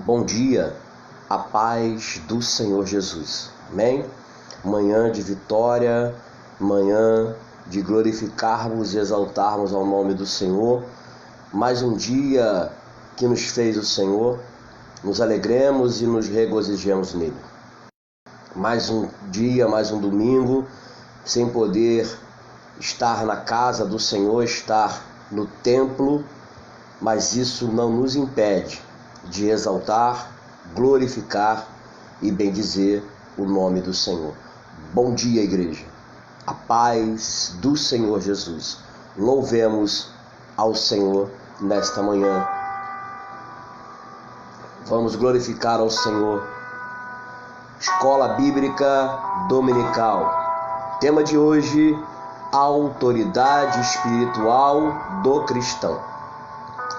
Bom dia, a paz do Senhor Jesus, amém? Manhã de vitória, manhã de glorificarmos e exaltarmos ao nome do Senhor. Mais um dia que nos fez o Senhor, nos alegremos e nos regozijemos nele. Mais um dia, mais um domingo, sem poder estar na casa do Senhor, estar no templo, mas isso não nos impede de exaltar, glorificar e bendizer o nome do Senhor. Bom dia, igreja. A paz do Senhor Jesus. Louvemos ao Senhor nesta manhã. Vamos glorificar ao Senhor. Escola Bíblica Dominical. Tema de hoje: autoridade espiritual do cristão.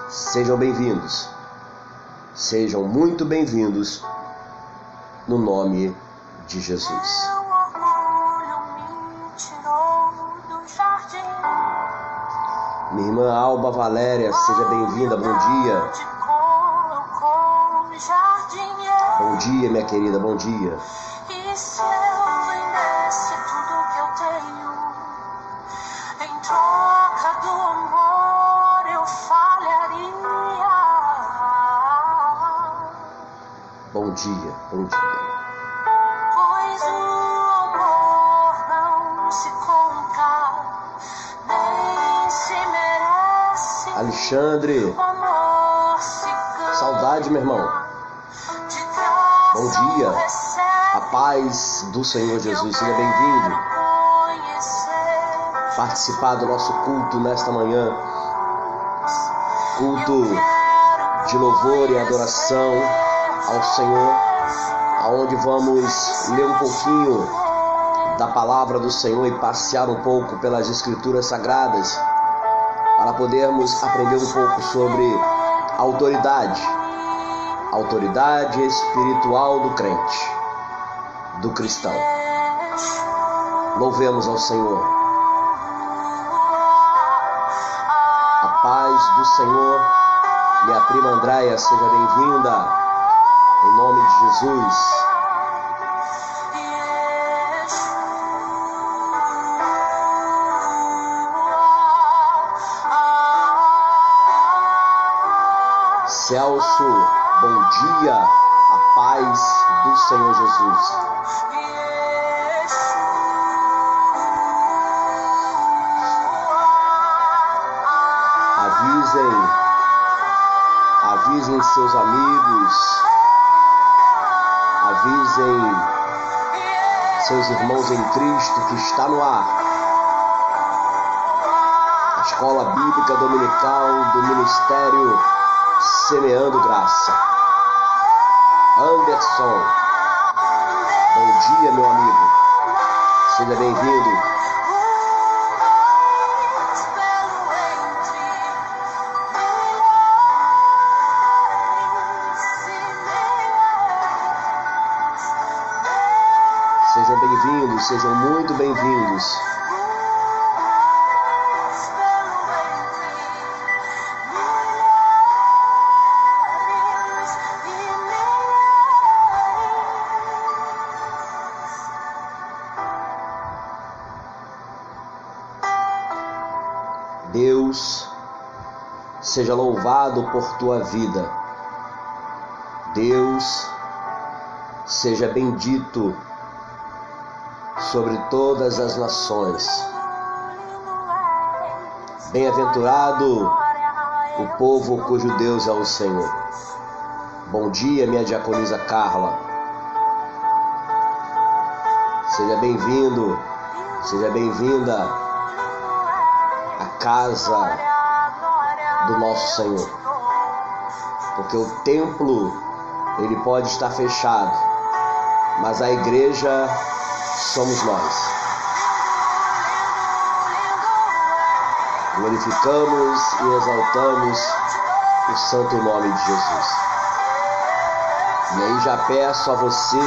Sejam bem-vindos. Sejam muito bem-vindos no nome de Jesus. Minha irmã Alba Valéria, seja bem-vinda, bom dia. Bom dia, minha querida, bom dia. E se eu vendesse tudo que eu tenho, em troca do amor eu falharia. Bom dia, bom dia. Pois o amor não se compra, nem se merece. Alexandre, O amor se ganha. saudade, meu irmão. De graça Bom dia. recebe. A paz do Senhor Jesus, seja bem-vindo. Participar do nosso culto nesta manhã. Culto de louvor e adoração ao Senhor, aonde vamos ler um pouquinho da palavra do Senhor e passear um pouco pelas escrituras sagradas, para podermos aprender um pouco sobre autoridade espiritual do crente, do cristão. Louvemos ao Senhor. A paz do Senhor. Minha prima Andréia, seja bem-vinda. Em nome de Jesus. Celso, bom dia. A paz do Senhor Jesus. Avisem seus amigos, avisem seus irmãos em Cristo que está no ar. A Escola Bíblica Dominical do Ministério Semeando Graça. Anderson, bom dia, meu amigo. Seja bem-vindo. Sejam bem-vindos, sejam muito bem-vindos. Deus seja louvado por tua vida. Deus seja bendito sobre todas as nações. Bem-aventurado o povo cujo Deus é o Senhor. Bom dia, minha diaconisa Carla. Seja bem-vindo, seja bem-vinda à casa do nosso Senhor. Porque o templo, ele pode estar fechado, mas a igreja somos nós. Glorificamos e exaltamos o santo nome de Jesus. E aí já peço a você,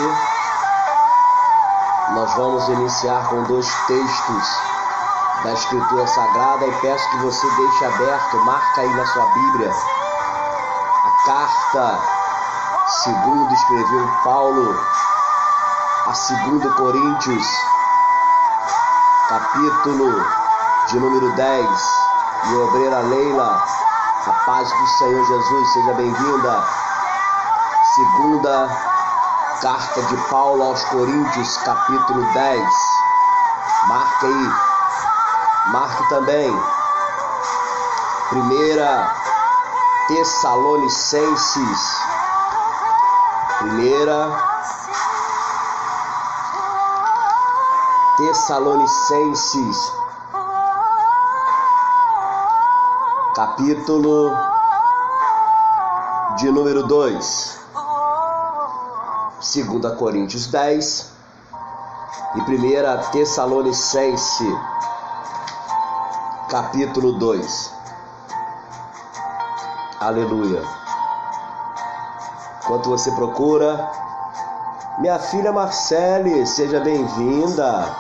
nós vamos iniciar com 2 textos da Escritura Sagrada e peço que você deixe aberto, marca aí na sua Bíblia, a carta segundo escreveu Paulo a 2 Coríntios, capítulo de número 10. Minha obreira Leila, a paz do Senhor Jesus, seja bem-vinda. Segunda carta de Paulo aos Coríntios, capítulo 10. Marque aí, marque também. 1 Tessalonicenses, 1 Tessalonicenses, capítulo de número 2, 2 Coríntios 10 e 1 Tessalonicenses, capítulo 2. Aleluia. Enquanto você procura, minha filha Marcele, seja bem-vinda.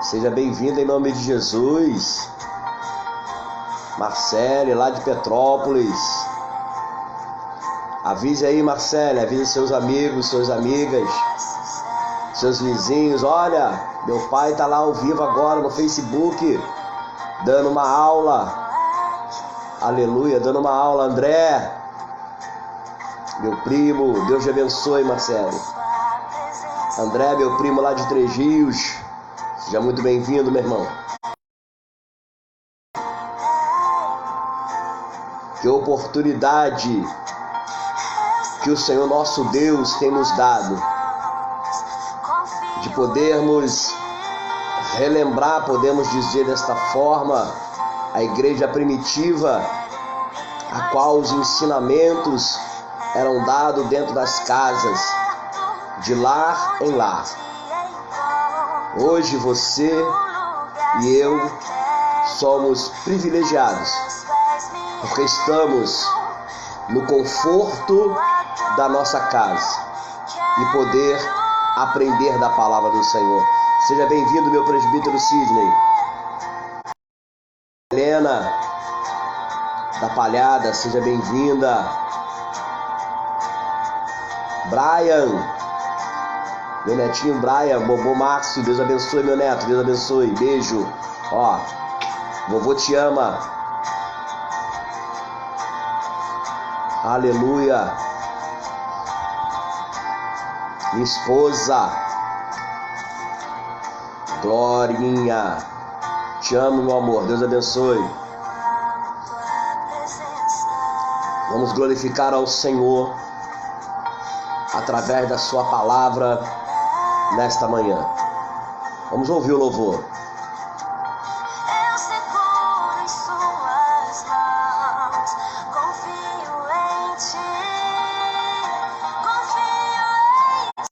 Seja bem-vinda em nome de Jesus. Marcele, lá de Petrópolis. Avise aí, Marcele, avise seus amigos, suas amigas, seus vizinhos. Olha, meu pai está lá ao vivo agora no Facebook, dando uma aula. Aleluia, dando uma aula. André, meu primo, Deus te abençoe, Marcele. André, meu primo lá de Três Rios, seja muito bem-vindo, meu irmão. Que oportunidade que o Senhor nosso Deus tem nos dado de podermos relembrar, podemos dizer desta forma, a igreja primitiva, a qual os ensinamentos eram dados dentro das casas, de lar em lar. Hoje você e eu somos privilegiados, porque estamos no conforto da nossa casa e poder aprender da palavra do Senhor. Seja bem-vindo, meu presbítero Sidney. Helena da Palhada, seja bem-vinda. Brian, meu netinho Brian, Bobô Márcio, Deus abençoe, meu neto, Deus abençoe, beijo. Ó, vovô te ama. Aleluia. Minha esposa Glorinha, te amo, meu amor, Deus abençoe. Vamos glorificar ao Senhor através da sua palavra nesta manhã. Vamos ouvir o louvor. Eu seguro em suas mãos, confio em ti, confio em ti.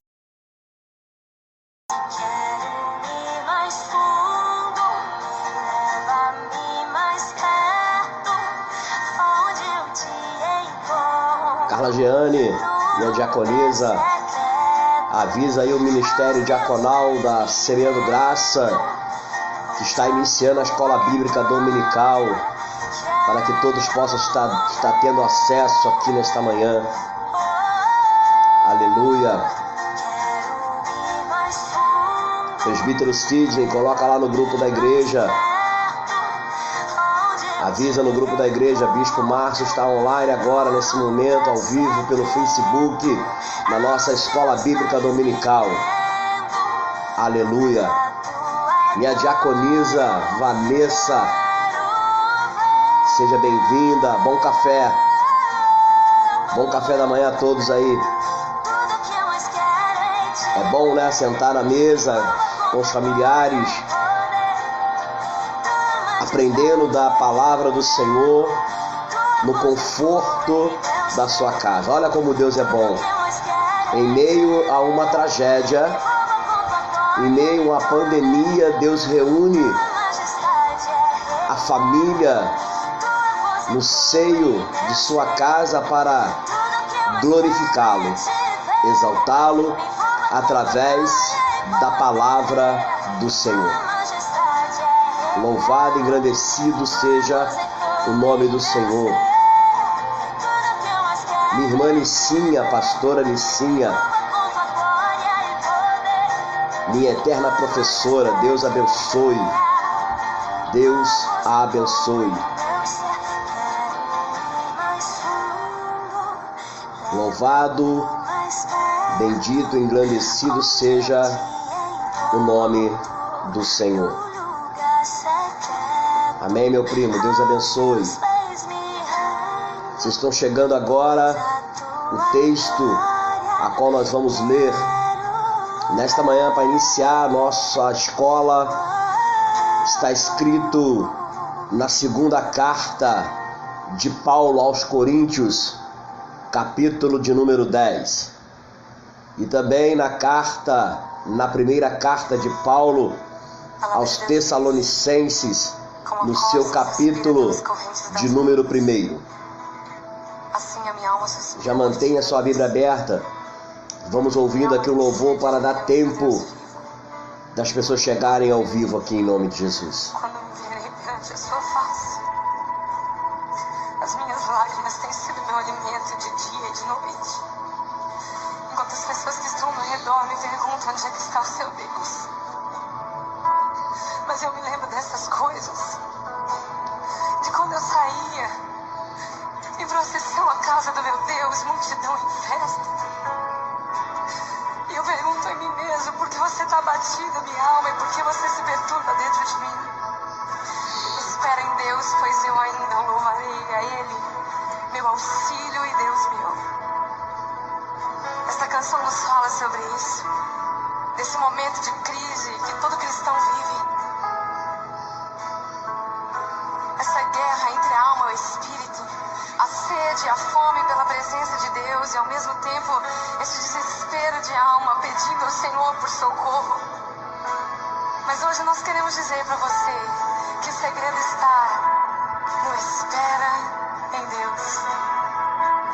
Quero ir mais fundo, leva-me mais perto, onde eu te encontro. Carla Jeane, minha diaconisa, avisa aí o Ministério Diaconal da Semeando Graça, que está iniciando a Escola Bíblica Dominical, para que todos possam estar tendo acesso aqui nesta manhã. Aleluia. Presbítero Sidney, coloca lá no grupo da igreja. Avisa no grupo da igreja, Bispo Márcio está online agora, nesse momento, ao vivo, pelo Facebook, na nossa Escola Bíblica Dominical. Aleluia. Minha diaconisa Vanessa, seja bem-vinda. Bom café. Bom café da manhã a todos aí. É bom, né, sentar na mesa com os familiares, aprendendo da palavra do Senhor no conforto da sua casa. Olha como Deus é bom. Em meio a uma tragédia, em meio a uma pandemia, Deus reúne a família no seio de sua casa para glorificá-lo, exaltá-lo através da palavra do Senhor. Louvado e engrandecido seja o nome do Senhor. minha irmã Nicinha, pastora Nicinha, minha eterna professora, Deus abençoe. Deus a abençoe. Louvado, bendito, engrandecido seja o nome do Senhor. Amém, meu primo, Deus abençoe. Vocês estão chegando agora o texto a qual nós vamos ler nesta manhã para iniciar a nossa escola. Está escrito na segunda carta de Paulo aos Coríntios, capítulo de número 10. E também na primeira carta de Paulo aos Tessalonicenses, no seu capítulo de número 1. Já mantenha sua Bíblia aberta. Vamos ouvindo aqui o louvor para dar tempo das pessoas chegarem ao vivo aqui em nome de Jesus. Quando me virei perante a sua face, as minhas lágrimas têm sido meu alimento de dia e de noite. Enquanto as pessoas que estão ao redor me perguntam onde é que está o seu Deus. Mas eu me lembro dessas coisas, de quando eu saía em procissão à casa do meu Deus, multidão em festa. E eu pergunto a mim mesmo, por que você está abatida, minha alma, e por que você se perturba dentro de mim? Espera em Deus, pois eu ainda louvarei a Ele, meu auxílio e Deus meu. Esta canção nos fala sobre isso, desse momento de crise que todo cristão vive. Essa guerra entre a alma e o espírito, a sede, a fome pela presença de Deus e ao mesmo tempo esse desespero de alma pedindo ao Senhor por socorro. Mas hoje nós queremos dizer para você que o segredo está no espera em Deus,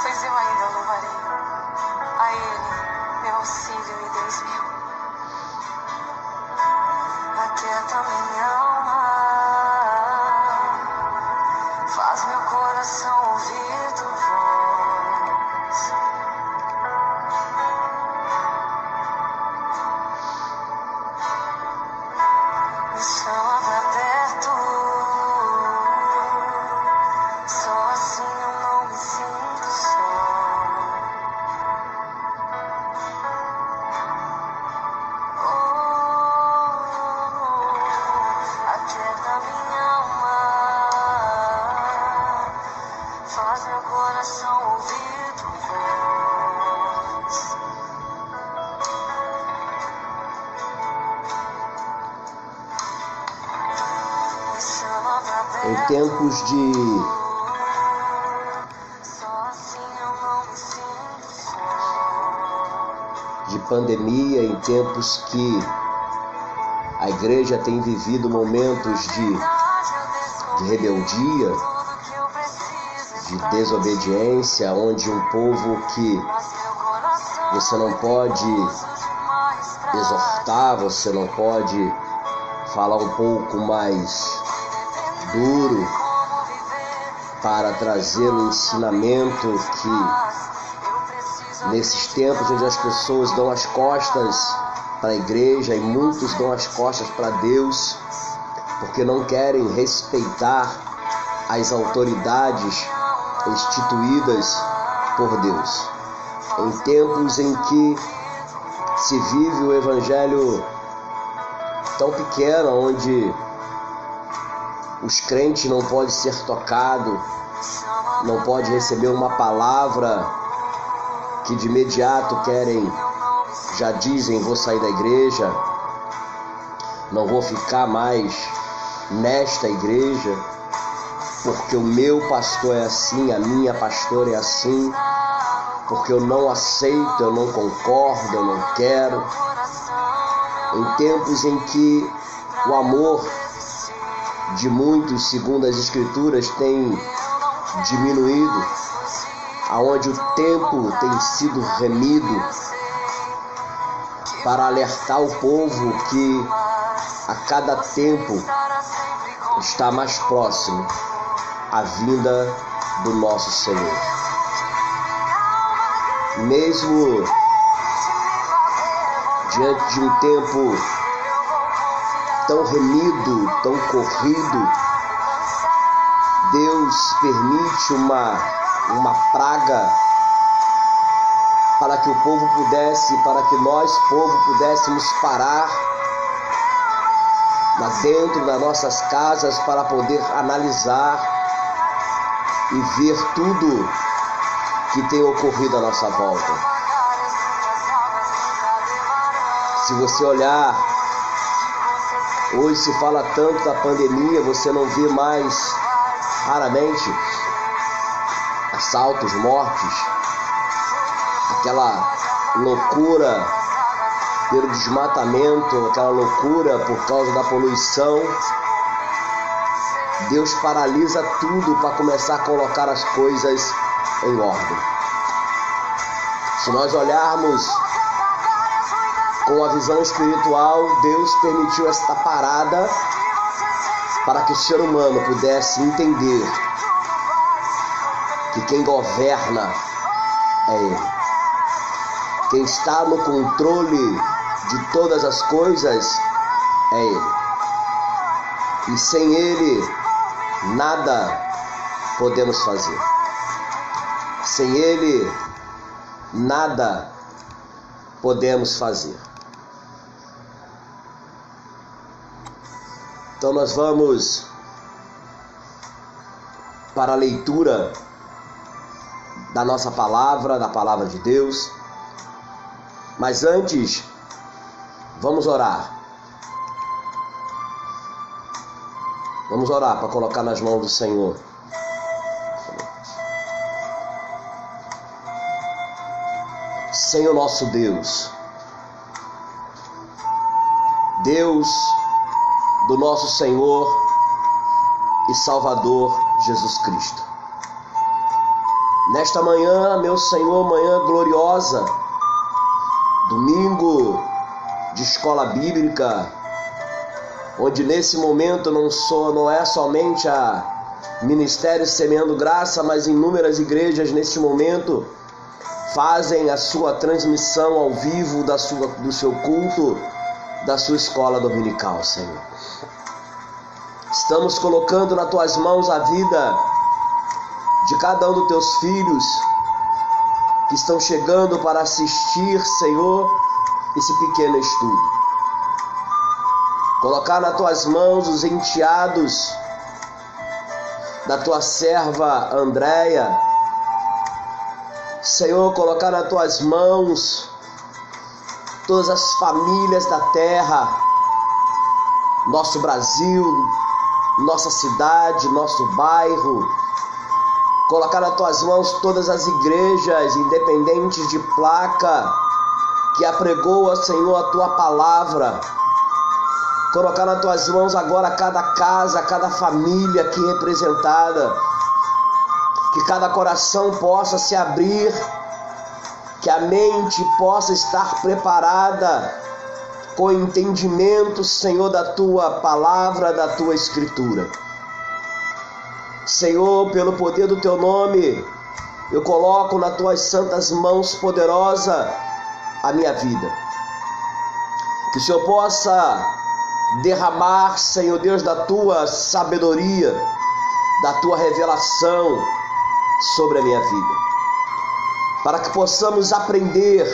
pois eu ainda louvarei a Ele, meu auxílio e Deus meu. Aquieta minha alma, faz meu coração ouvir tua voz. Me chama pra perto, só assim eu não me sinto só. Aquieta minha alma, faz meu coração ouvir tua voz. Me chama pra Em perto, tempos só assim eu não me sinto só. de pandemia, em tempos que a igreja tem vivido momentos de rebeldia, de desobediência, onde um povo que você não pode exortar, você não pode falar um pouco mais duro para trazer um ensinamento que nesses tempos onde as pessoas dão as costas para a igreja e muitos dão as costas para Deus porque não querem respeitar as autoridades instituídas por Deus. Em tempos em que se vive o evangelho tão pequeno, onde os crentes não podem ser tocados, não podem receber uma palavra que de imediato querem, já dizem, vou sair da igreja, não vou ficar mais nesta igreja, porque o meu pastor é assim, a minha pastora é assim, porque eu não aceito, eu não concordo, eu não quero. Em tempos em que o amor de muitos, segundo as Escrituras, tem diminuído, aonde o tempo tem sido remido para alertar o povo que a cada tempo está mais próximo a vinda do nosso Senhor. mesmo diante de um tempo tão remido, tão corrido, Deus permite uma praga para que o povo pudesse, para que nós, povo, pudéssemos parar lá dentro das nossas casas para poder analisar e ver tudo que tem ocorrido à nossa volta. Se você olhar, hoje se fala tanto da pandemia, você não vê mais, raramente, assaltos, mortes, aquela loucura pelo desmatamento, aquela loucura por causa da poluição. Deus paralisa tudo para começar a colocar as coisas em ordem. Se nós olharmos com a visão espiritual, Deus permitiu esta parada para que o ser humano pudesse entender que quem governa é Ele. Quem está no controle de todas as coisas é Ele. E sem Ele, nada podemos fazer. Sem Ele, nada podemos fazer. Então nós vamos para a leitura da nossa palavra, da palavra de Deus. Mas antes, vamos orar. Vamos orar para colocar nas mãos do Senhor. Senhor nosso Deus, Deus do nosso Senhor e Salvador Jesus Cristo. Nesta manhã, meu Senhor, manhã gloriosa, domingo de escola bíblica, onde nesse momento não é somente a Ministério Semeando Graça, mas inúmeras igrejas neste momento fazem a sua transmissão ao vivo do seu culto, da sua escola dominical, Senhor. Estamos colocando nas tuas mãos a vida de cada um dos teus filhos que estão chegando para assistir, Senhor, esse pequeno estudo. Colocar nas tuas mãos os enteados da tua serva Andréia. Senhor, colocar nas tuas mãos todas as famílias da terra, nosso Brasil, nossa cidade, nosso bairro. Colocar nas tuas mãos todas as igrejas, independentes de placa, que apregoa, Senhor, a tua palavra. Colocar nas tuas mãos agora cada casa, cada família aqui representada. Que cada coração possa se abrir, que a mente possa estar preparada com entendimento, Senhor, da tua palavra, da tua escritura. Senhor, pelo poder do teu nome, eu coloco nas tuas santas mãos poderosas a minha vida. Que o Senhor possa derramar, Senhor Deus, da tua sabedoria, da tua revelação sobre a minha vida, para que possamos aprender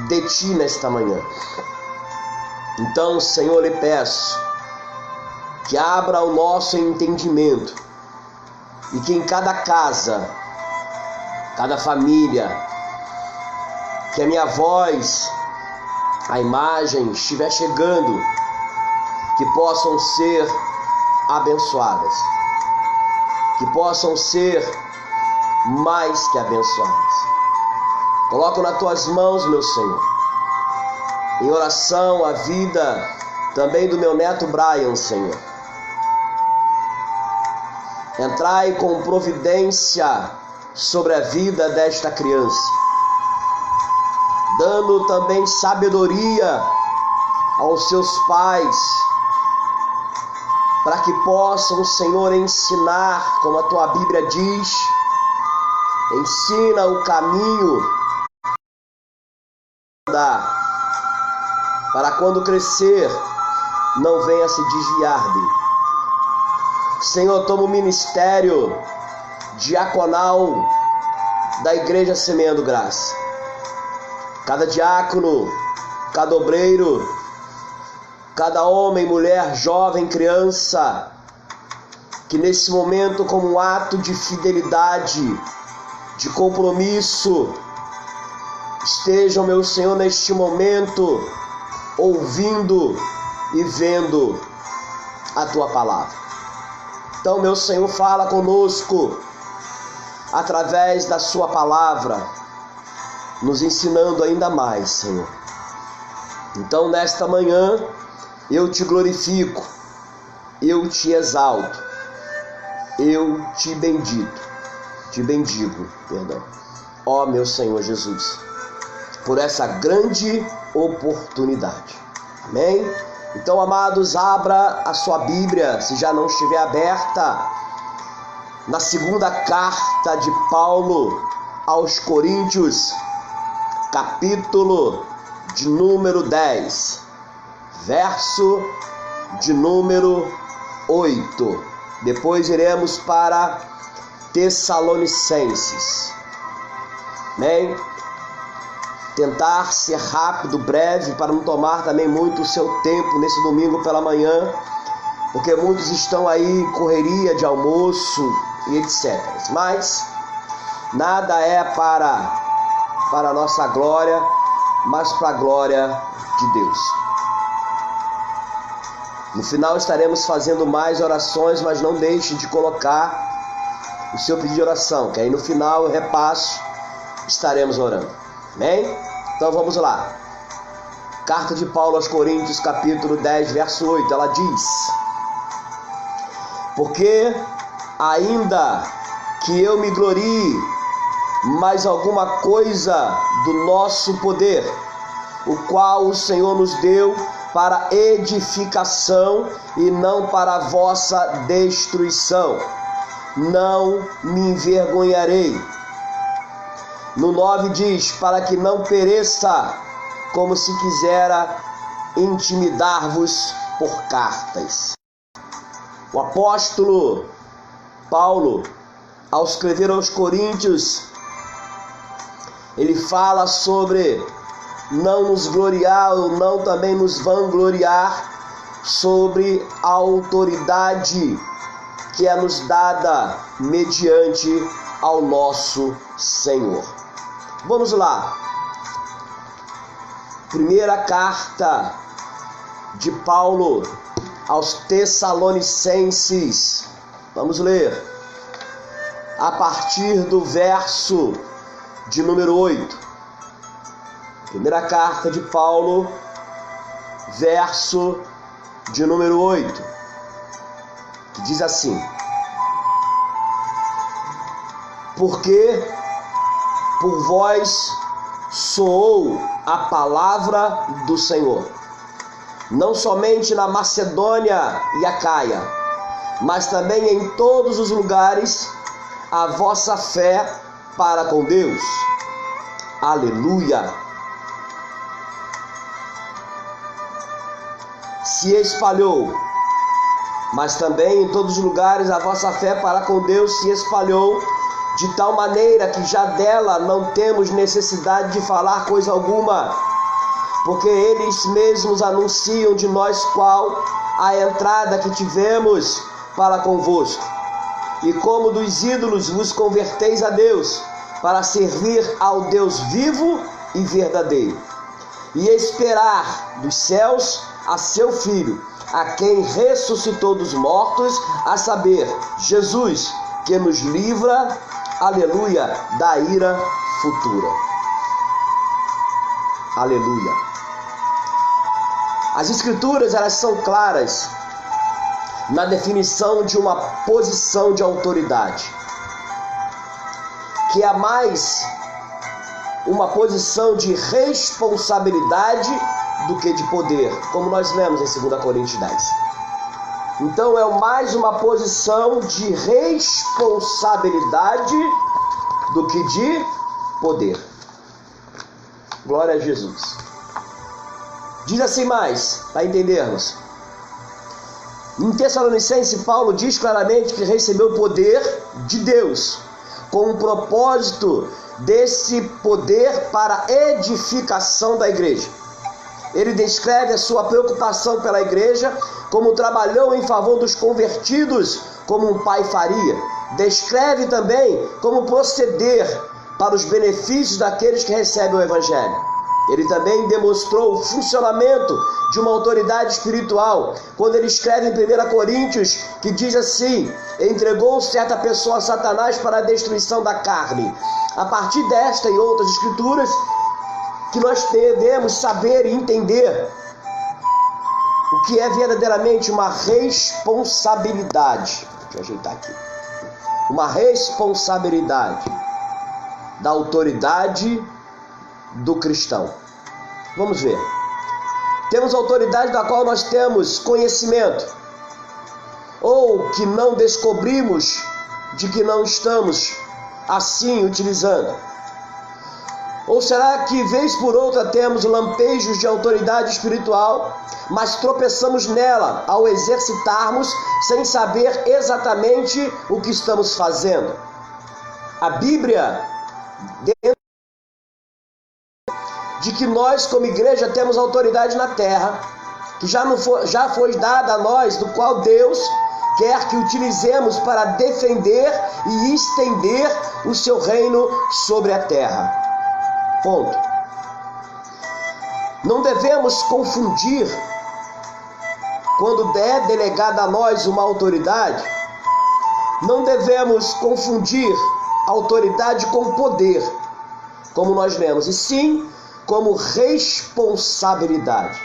de ti nesta manhã. Então, Senhor, lhe peço que abra o nosso entendimento e que em cada casa, cada família, que a minha voz, a imagem estiver chegando, que possam ser abençoadas, que possam ser mais que abençoadas. Coloco nas tuas mãos, meu Senhor, em oração a vida também do meu neto Brian, Senhor. Entrai com providência sobre a vida desta criança, dando também sabedoria aos seus pais, para que possam, Senhor, ensinar, como a tua Bíblia diz, ensina o caminho para quando crescer não venha se desviar dele. Senhor, toma o ministério diaconal da Igreja Semeando Graça. Cada diácono, cada obreiro, cada homem, mulher, jovem, criança, que nesse momento, como um ato de fidelidade, de compromisso, estejam, meu Senhor, neste momento, ouvindo e vendo a Tua palavra. Então, meu Senhor, fala conosco através da Sua palavra, nos ensinando ainda mais, Senhor. Então, nesta manhã, eu Te glorifico, eu Te exalto, eu Te bendigo, ó meu Senhor Jesus, por essa grande oportunidade. Amém? Então, amados, abra a sua Bíblia, se já não estiver aberta, na segunda carta de Paulo aos Coríntios, capítulo de número 10, verso de número 8. Depois iremos para Tessalonicenses. Amém? Tentar ser rápido, breve, para não tomar também muito o seu tempo nesse domingo pela manhã, porque muitos estão aí em correria de almoço e etc. Mas nada é para a nossa glória, mas para a glória de Deus. No final estaremos fazendo mais orações, mas não deixe de colocar o seu pedido de oração, que aí no final eu repasso, estaremos orando. Amém? Então vamos lá. Carta de Paulo aos Coríntios, capítulo 10, verso 8, ela diz: porque ainda que eu me glorie mais alguma coisa do nosso poder, o qual o Senhor nos deu para edificação e não para a vossa destruição, não me envergonharei. No 9 diz: para que não pereça, como se quisera intimidar-vos por cartas. O apóstolo Paulo, ao escrever aos Coríntios, ele fala sobre não nos gloriar ou não também nos vangloriar sobre a autoridade que é nos dada mediante ao nosso Senhor. Vamos lá. Primeira carta de Paulo aos Tessalonicenses. Vamos ler a partir do verso de número 8. Primeira carta de Paulo, verso de número 8, que diz assim: porque por vós soou a palavra do Senhor, não somente na Macedônia e Acaia, mas também em todos os lugares, a vossa fé para com Deus. Aleluia! Se espalhou, mas também em todos os lugares a vossa fé para com Deus se espalhou, de tal maneira que já dela não temos necessidade de falar coisa alguma, porque eles mesmos anunciam de nós qual a entrada que tivemos para convosco, e como dos ídolos vos converteis a Deus, para servir ao Deus vivo e verdadeiro, e esperar dos céus a seu Filho, a quem ressuscitou dos mortos, a saber, Jesus, que nos livra, aleluia, da ira futura. Aleluia. As Escrituras, elas são claras na definição de uma posição de autoridade, que é mais uma posição de responsabilidade do que de poder, como nós lemos em 2 Coríntios 10. Então é mais uma posição de responsabilidade do que de poder. Glória a Jesus. Diz assim mais, para entendermos. Em Tessalonicenses, Paulo diz claramente que recebeu o poder de Deus, com o propósito desse poder para a edificação da igreja. Ele descreve a sua preocupação pela igreja, como trabalhou em favor dos convertidos, como um pai faria. Descreve também como proceder para os benefícios daqueles que recebem o Evangelho. Ele também demonstrou o funcionamento de uma autoridade espiritual, quando ele escreve em 1 Coríntios, que diz assim: entregou certa pessoa a Satanás para a destruição da carne. A partir desta e outras escrituras, que nós devemos saber e entender o que é verdadeiramente uma responsabilidade. Deixa eu ajeitar aqui. Uma responsabilidade da autoridade do cristão. Vamos ver. Temos autoridade da qual nós temos conhecimento, ou que não descobrimos, de que não estamos assim utilizando. Ou será que vez por outra temos lampejos de autoridade espiritual, mas tropeçamos nela ao exercitarmos sem saber exatamente o que estamos fazendo? A Bíblia de que nós, como igreja, temos autoridade na terra, que já foi dada a nós, do qual Deus quer que utilizemos para defender e estender o seu reino sobre a terra. Ponto. Não devemos confundir, quando é delegada a nós uma autoridade, não devemos confundir autoridade com poder, como nós lemos, e sim como responsabilidade.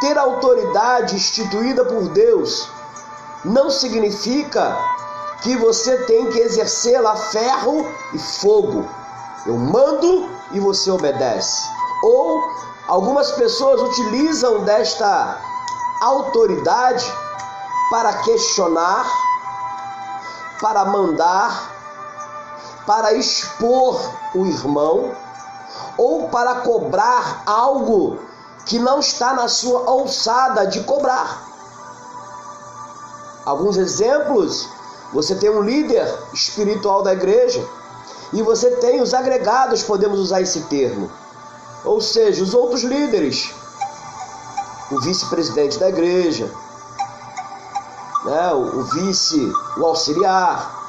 Ter autoridade instituída por Deus não significa que você tem que exercê-la a ferro e fogo. Eu mando e você obedece. Ou algumas pessoas utilizam desta autoridade para questionar, para mandar, para expor o irmão, ou para cobrar algo que não está na sua alçada de cobrar. Alguns exemplos: você tem um líder espiritual da igreja e você tem os agregados, podemos usar esse termo, ou seja, os outros líderes, o vice-presidente da igreja, o auxiliar.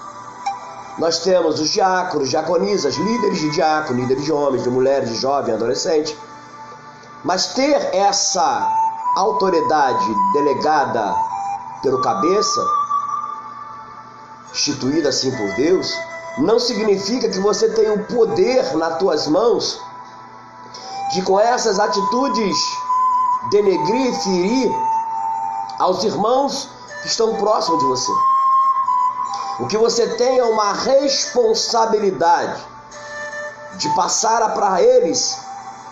Nós temos os diáconos, diaconisas, líderes de diácono, líderes de homens, de mulheres, de jovens, adolescentes. Mas ter essa autoridade delegada pelo cabeça, instituída assim por Deus, não significa que você tem o poder nas tuas mãos de, com essas atitudes, denegrir e ferir aos irmãos que estão próximos de você. O que você tem é uma responsabilidade de passar para eles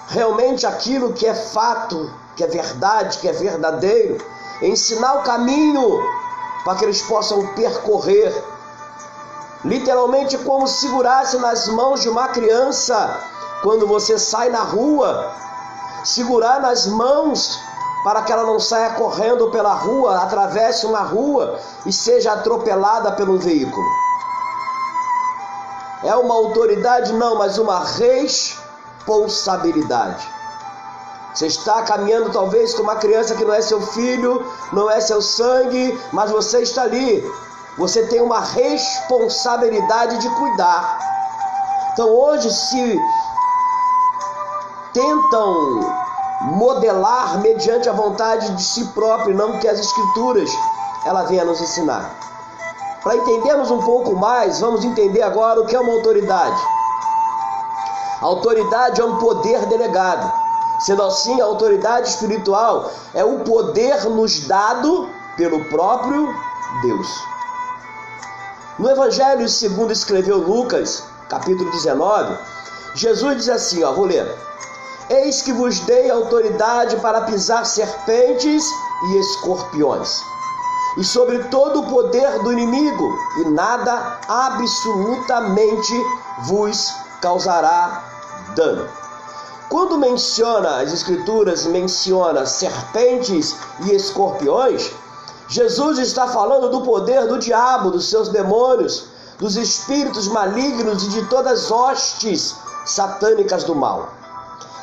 realmente aquilo que é fato, que é verdade, que é verdadeiro, ensinar o caminho para que eles possam percorrer. Literalmente como segurasse nas mãos de uma criança quando você sai na rua, segurar nas mãos para que ela não saia correndo pela rua, atravesse uma rua e seja atropelada por um veículo. É uma autoridade? Não, mas uma responsabilidade. Você está caminhando talvez com uma criança que não é seu filho, não é seu sangue, mas você está ali. Você tem uma responsabilidade de cuidar. Então hoje se tentam modelar mediante a vontade de si próprio, não que as escrituras ela venha nos ensinar. Para entendermos um pouco mais, vamos entender agora o que é uma autoridade. A autoridade é um poder delegado. Sendo assim, a autoridade espiritual é o poder nos dado pelo próprio Deus. No Evangelho segundo escreveu Lucas, capítulo 19, Jesus diz assim, vou ler: eis que vos dei autoridade para pisar serpentes e escorpiões, e sobre todo o poder do inimigo, e nada absolutamente vos causará dano. Quando as Escrituras menciona serpentes e escorpiões, Jesus está falando do poder do diabo, dos seus demônios, dos espíritos malignos e de todas as hostes satânicas do mal.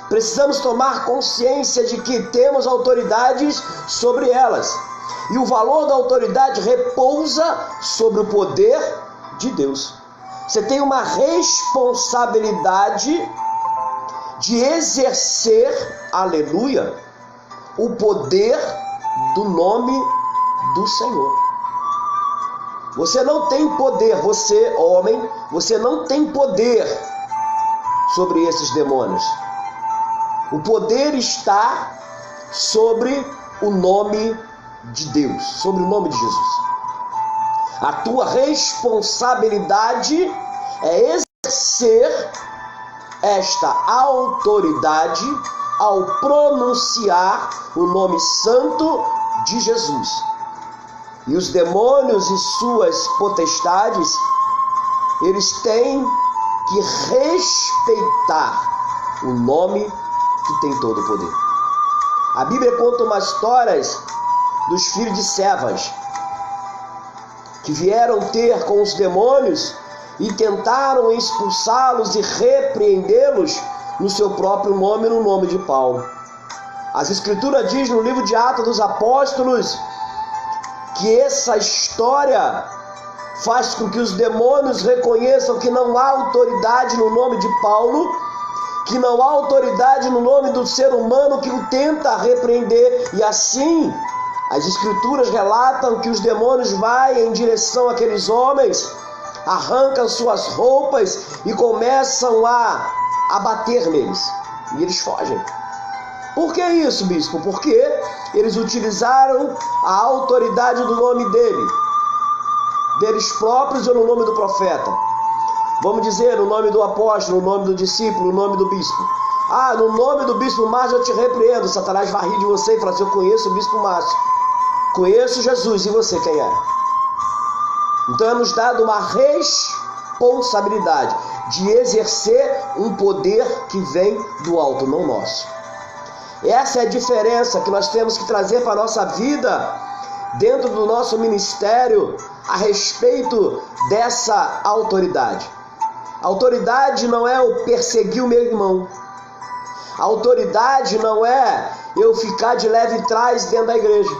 Precisamos tomar consciência de que temos autoridades sobre elas. E o valor da autoridade repousa sobre o poder de Deus. Você tem uma responsabilidade de exercer, aleluia, o poder do nome do Senhor. Você não tem poder, você, homem, você não tem poder sobre esses demônios. O poder está sobre o nome de Deus, sobre o nome de Jesus. A tua responsabilidade é exercer esta autoridade ao pronunciar o nome santo de Jesus. E os demônios e suas potestades, eles têm que respeitar o nome que tem todo o poder. A Bíblia conta umas histórias dos filhos de Cefas, que vieram ter com os demônios e tentaram expulsá-los e repreendê-los no seu próprio nome, no nome de Paulo. As Escrituras dizem no livro de Atos dos Apóstolos que essa história faz com que os demônios reconheçam que não há autoridade no nome de Paulo, que não há autoridade no nome do ser humano que o tenta repreender, e assim as Escrituras relatam que os demônios vão em direção àqueles homens, arrancam suas roupas e começam a bater neles. E eles fogem. Por que isso, bispo? Porque eles utilizaram a autoridade do nome deles próprios ou no nome do profeta. Vamos dizer, no nome do apóstolo, no nome do discípulo, no nome do bispo. Ah, no nome do bispo Márcio eu te repreendo. Satanás vai rir de você e falar assim: eu conheço o bispo Márcio, conheço Jesus, e você quem é? Então é nos dado uma responsabilidade de exercer um poder que vem do alto, não nosso. Essa é a diferença que nós temos que trazer para a nossa vida, dentro do nosso ministério, a respeito dessa autoridade. A autoridade não é eu perseguir o meu irmão. A autoridade não é eu ficar de leve trás dentro da igreja.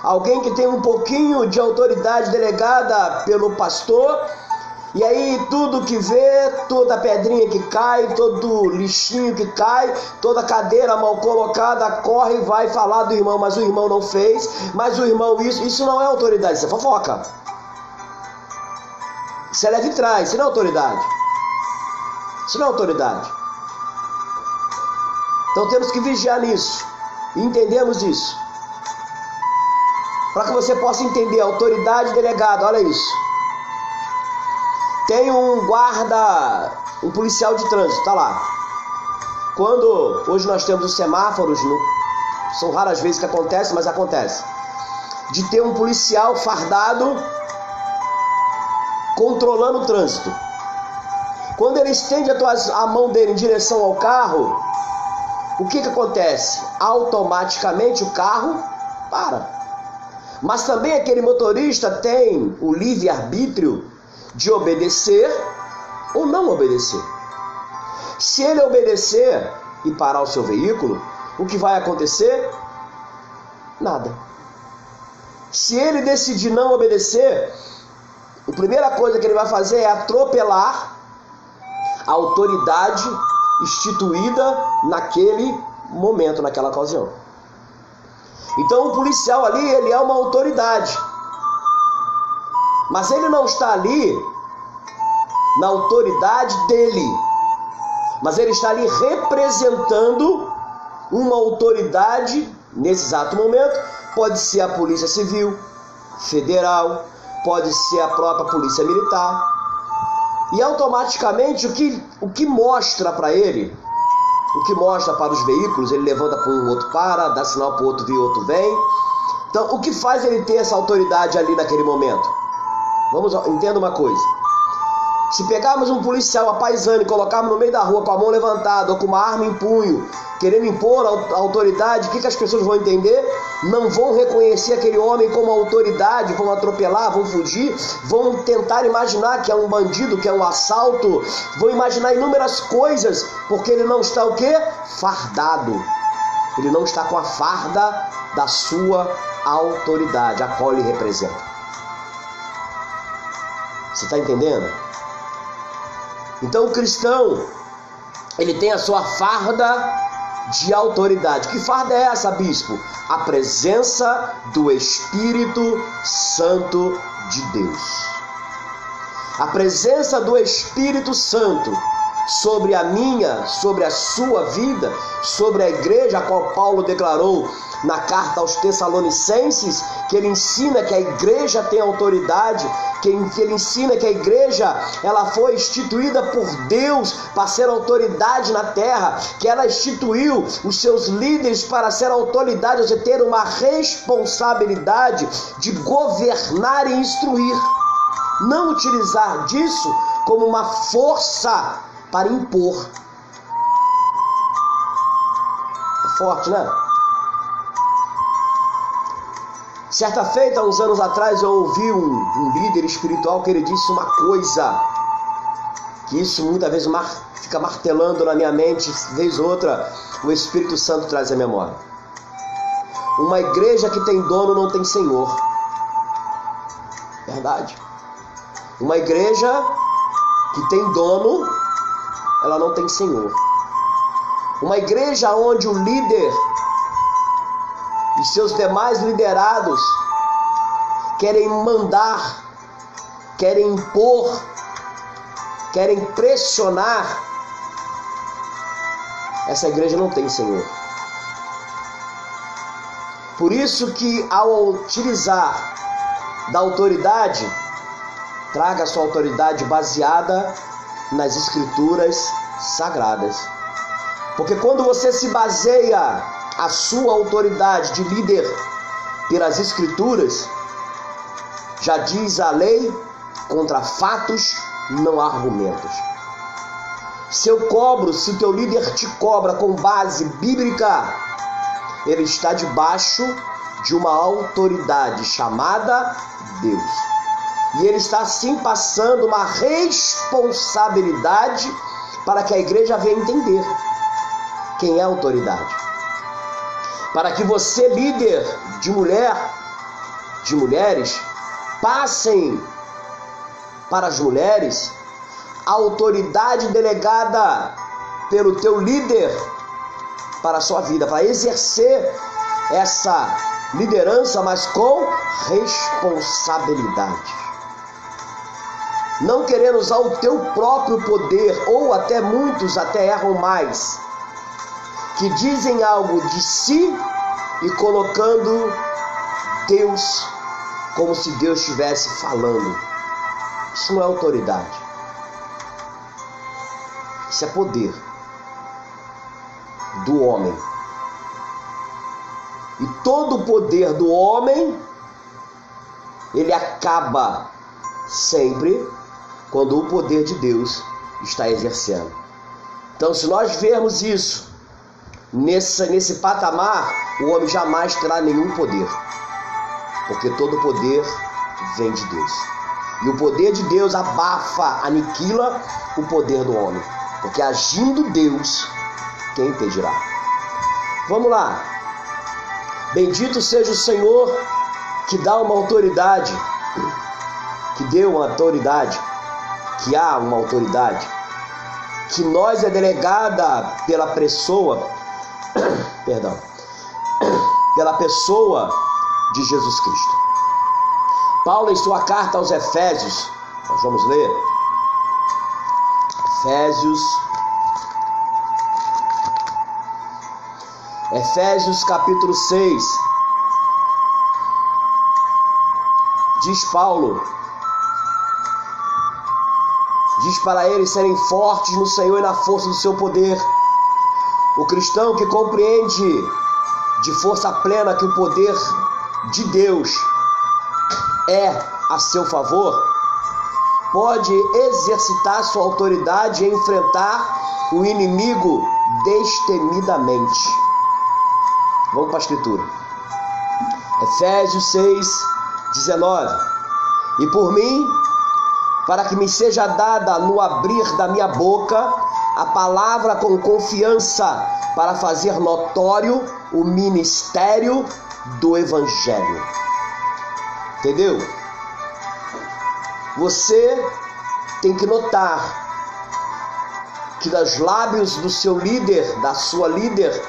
Alguém que tem um pouquinho de autoridade delegada pelo pastor, e aí tudo que vê, toda pedrinha que cai, todo lixinho que cai, toda cadeira mal colocada, corre e vai falar do irmão, mas o irmão não fez, mas o irmão isso não é autoridade, isso é fofoca. Isso é leve trás, isso não é autoridade. Isso não é autoridade. Então temos que vigiar nisso, e entendemos isso. Para que você possa entender, autoridade delegada, olha isso. Tem um guarda, um policial de trânsito, tá lá. Quando hoje nós temos os semáforos, são raras vezes que acontece, mas acontece, de ter um policial fardado controlando o trânsito. Quando ele estende a mão dele em direção ao carro, o que acontece? Automaticamente o carro para. Mas também aquele motorista tem o livre-arbítrio de obedecer ou não obedecer. Se ele obedecer e parar o seu veículo, o que vai acontecer? Nada. Se ele decidir não obedecer, a primeira coisa que ele vai fazer é atropelar a autoridade instituída naquele momento, naquela ocasião. Então o policial ali, ele é uma autoridade. Mas ele não está ali na autoridade dele, mas ele está ali representando uma autoridade nesse exato momento. Pode ser a Polícia Civil Federal, pode ser a própria Polícia Militar. E automaticamente o que mostra para ele, o que mostra para os veículos, ele levanta para um, outro para, dá sinal para o outro vir, outro vem, Então, o que faz ele ter essa autoridade ali naquele momento? Entenda uma coisa. Se pegarmos um policial à paisana e colocarmos no meio da rua com a mão levantada ou com uma arma em punho, querendo impor a autoridade, o que as pessoas vão entender? Não vão reconhecer aquele homem como autoridade, vão atropelar, vão fugir, vão tentar imaginar que é um bandido, que é um assalto, vão imaginar inúmeras coisas, porque ele não está o quê? Fardado. Ele não está com a farda da sua autoridade, a qual ele representa. Você está entendendo? Então o cristão, ele tem a sua farda de autoridade. Que farda é essa, bispo? A presença do Espírito Santo de Deus. A presença do Espírito Santo sobre a minha, sobre a sua vida, sobre a igreja, a qual Paulo declarou na carta aos Tessalonicenses, que ele ensina que a igreja tem autoridade, que ele ensina que a igreja ela foi instituída por Deus para ser autoridade na terra, que ela instituiu os seus líderes para ser autoridade, ou seja, ter uma responsabilidade de governar e instruir, não utilizar disso como uma força para impor. É forte, né? Certa feita, uns anos atrás, eu ouvi um líder espiritual que ele disse uma coisa, que isso muitas vezes fica martelando na minha mente, vez ou outra, o Espírito Santo traz a memória. Uma igreja que tem dono não tem senhor. Verdade. Uma igreja que tem dono, ela não tem senhor. Uma igreja onde o líder e seus demais liderados querem mandar, querem impor, querem pressionar, essa igreja não tem senhor. Por isso que ao utilizar da autoridade, traga a sua autoridade baseada nas escrituras sagradas. Porque quando você se baseia a sua autoridade de líder pelas escrituras, já diz a lei, contra fatos não há argumentos. Se o teu líder te cobra com base bíblica, ele está debaixo de uma autoridade chamada Deus. E ele está assim passando uma responsabilidade para que a igreja venha entender quem é a autoridade. Para que você, líder de mulheres, passem para as mulheres a autoridade delegada pelo teu líder para a sua vida, para exercer essa liderança, mas com responsabilidade. Não querendo usar o teu próprio poder, ou até muitos até erram mais, que dizem algo de si e colocando Deus como se Deus estivesse falando. Isso não é autoridade. Isso é poder do homem. E todo o poder do homem, ele acaba sempre quando o poder de Deus está exercendo. Então, se nós vermos isso nesse patamar, o homem jamais terá nenhum poder, porque todo poder vem de Deus. E o poder de Deus abafa, aniquila o poder do homem, porque agindo Deus, quem impedirá? Vamos lá. Bendito seja o Senhor que dá uma autoridade, que deu uma autoridade, que há uma autoridade, que nós é delegada pela pessoa, pela pessoa de Jesus Cristo. Paulo, em sua carta aos Efésios, nós vamos ler Efésios capítulo 6. Diz Paulo, diz para eles serem fortes no Senhor e na força do seu poder. O cristão que compreende de força plena que o poder de Deus é a seu favor, pode exercitar sua autoridade e enfrentar o inimigo destemidamente. Vamos para a escritura. Efésios 6:19. E por mim, para que me seja dada no abrir da minha boca a palavra com confiança, para fazer notório o ministério do Evangelho. Entendeu? Você tem que notar que dos lábios do seu líder, da sua líder,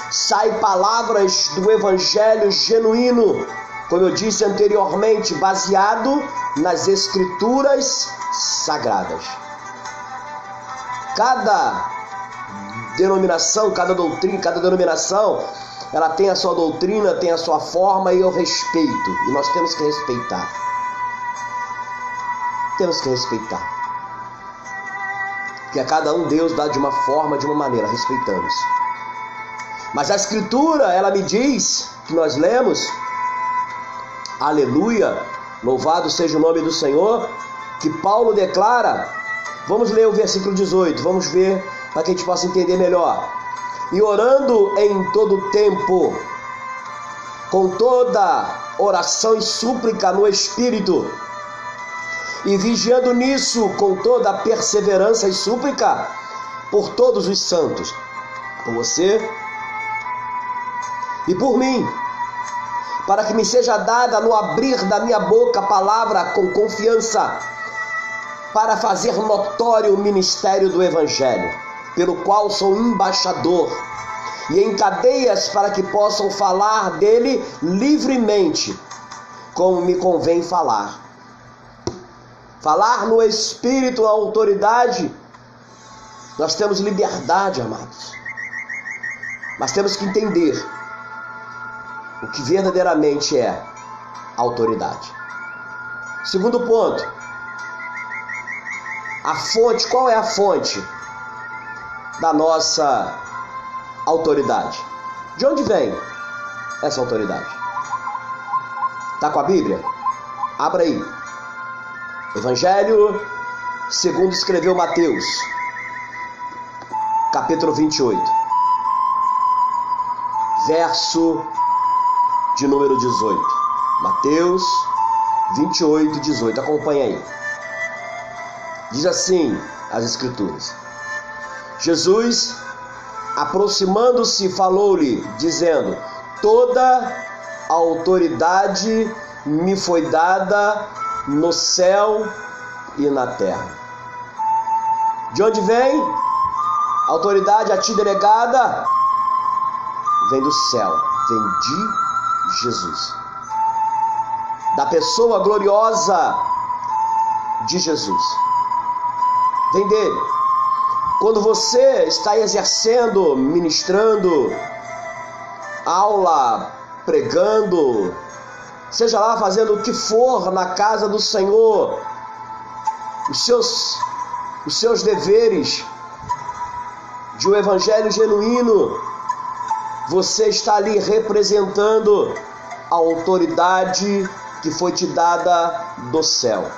saem palavras do Evangelho genuíno, como eu disse anteriormente, baseado nas Escrituras Sagradas. Cada denominação, cada doutrina, cada denominação, ela tem a sua doutrina, tem a sua forma, e eu respeito. E nós temos que respeitar. Temos que respeitar. Porque a cada um Deus dá de uma forma, de uma maneira, respeitamos. Mas a Escritura, ela me diz, que nós lemos, aleluia, louvado seja o nome do Senhor, que Paulo declara, vamos ler o versículo 18, vamos ver, para que a gente possa entender melhor. E orando em todo tempo, com toda oração e súplica no Espírito, e vigiando nisso com toda perseverança e súplica por todos os santos, por você e por mim, para que me seja dada no abrir da minha boca a palavra com confiança, para fazer notório o ministério do Evangelho, pelo qual sou embaixador, e em cadeias para que possam falar dele livremente, como me convém falar. Falar no Espírito, a autoridade, nós temos liberdade, amados. Mas temos que entender o que verdadeiramente é autoridade. Segundo ponto, a fonte, qual é a fonte da nossa autoridade? De onde vem essa autoridade? Está com a Bíblia? Abra aí. Evangelho segundo escreveu Mateus, capítulo 28, verso de número 18. Mateus 28, 18. Acompanha aí. Diz assim as Escrituras: Jesus, aproximando-se, falou-lhe, dizendo: toda a autoridade me foi dada no céu e na terra. De onde vem a autoridade a ti delegada? Vem do céu, vem de Jesus, da pessoa gloriosa de Jesus, vem dele. Quando você está exercendo, ministrando, aula, pregando, seja lá fazendo o que for na casa do Senhor, os seus deveres de um evangelho genuíno, você está ali representando a autoridade que foi te dada do céu.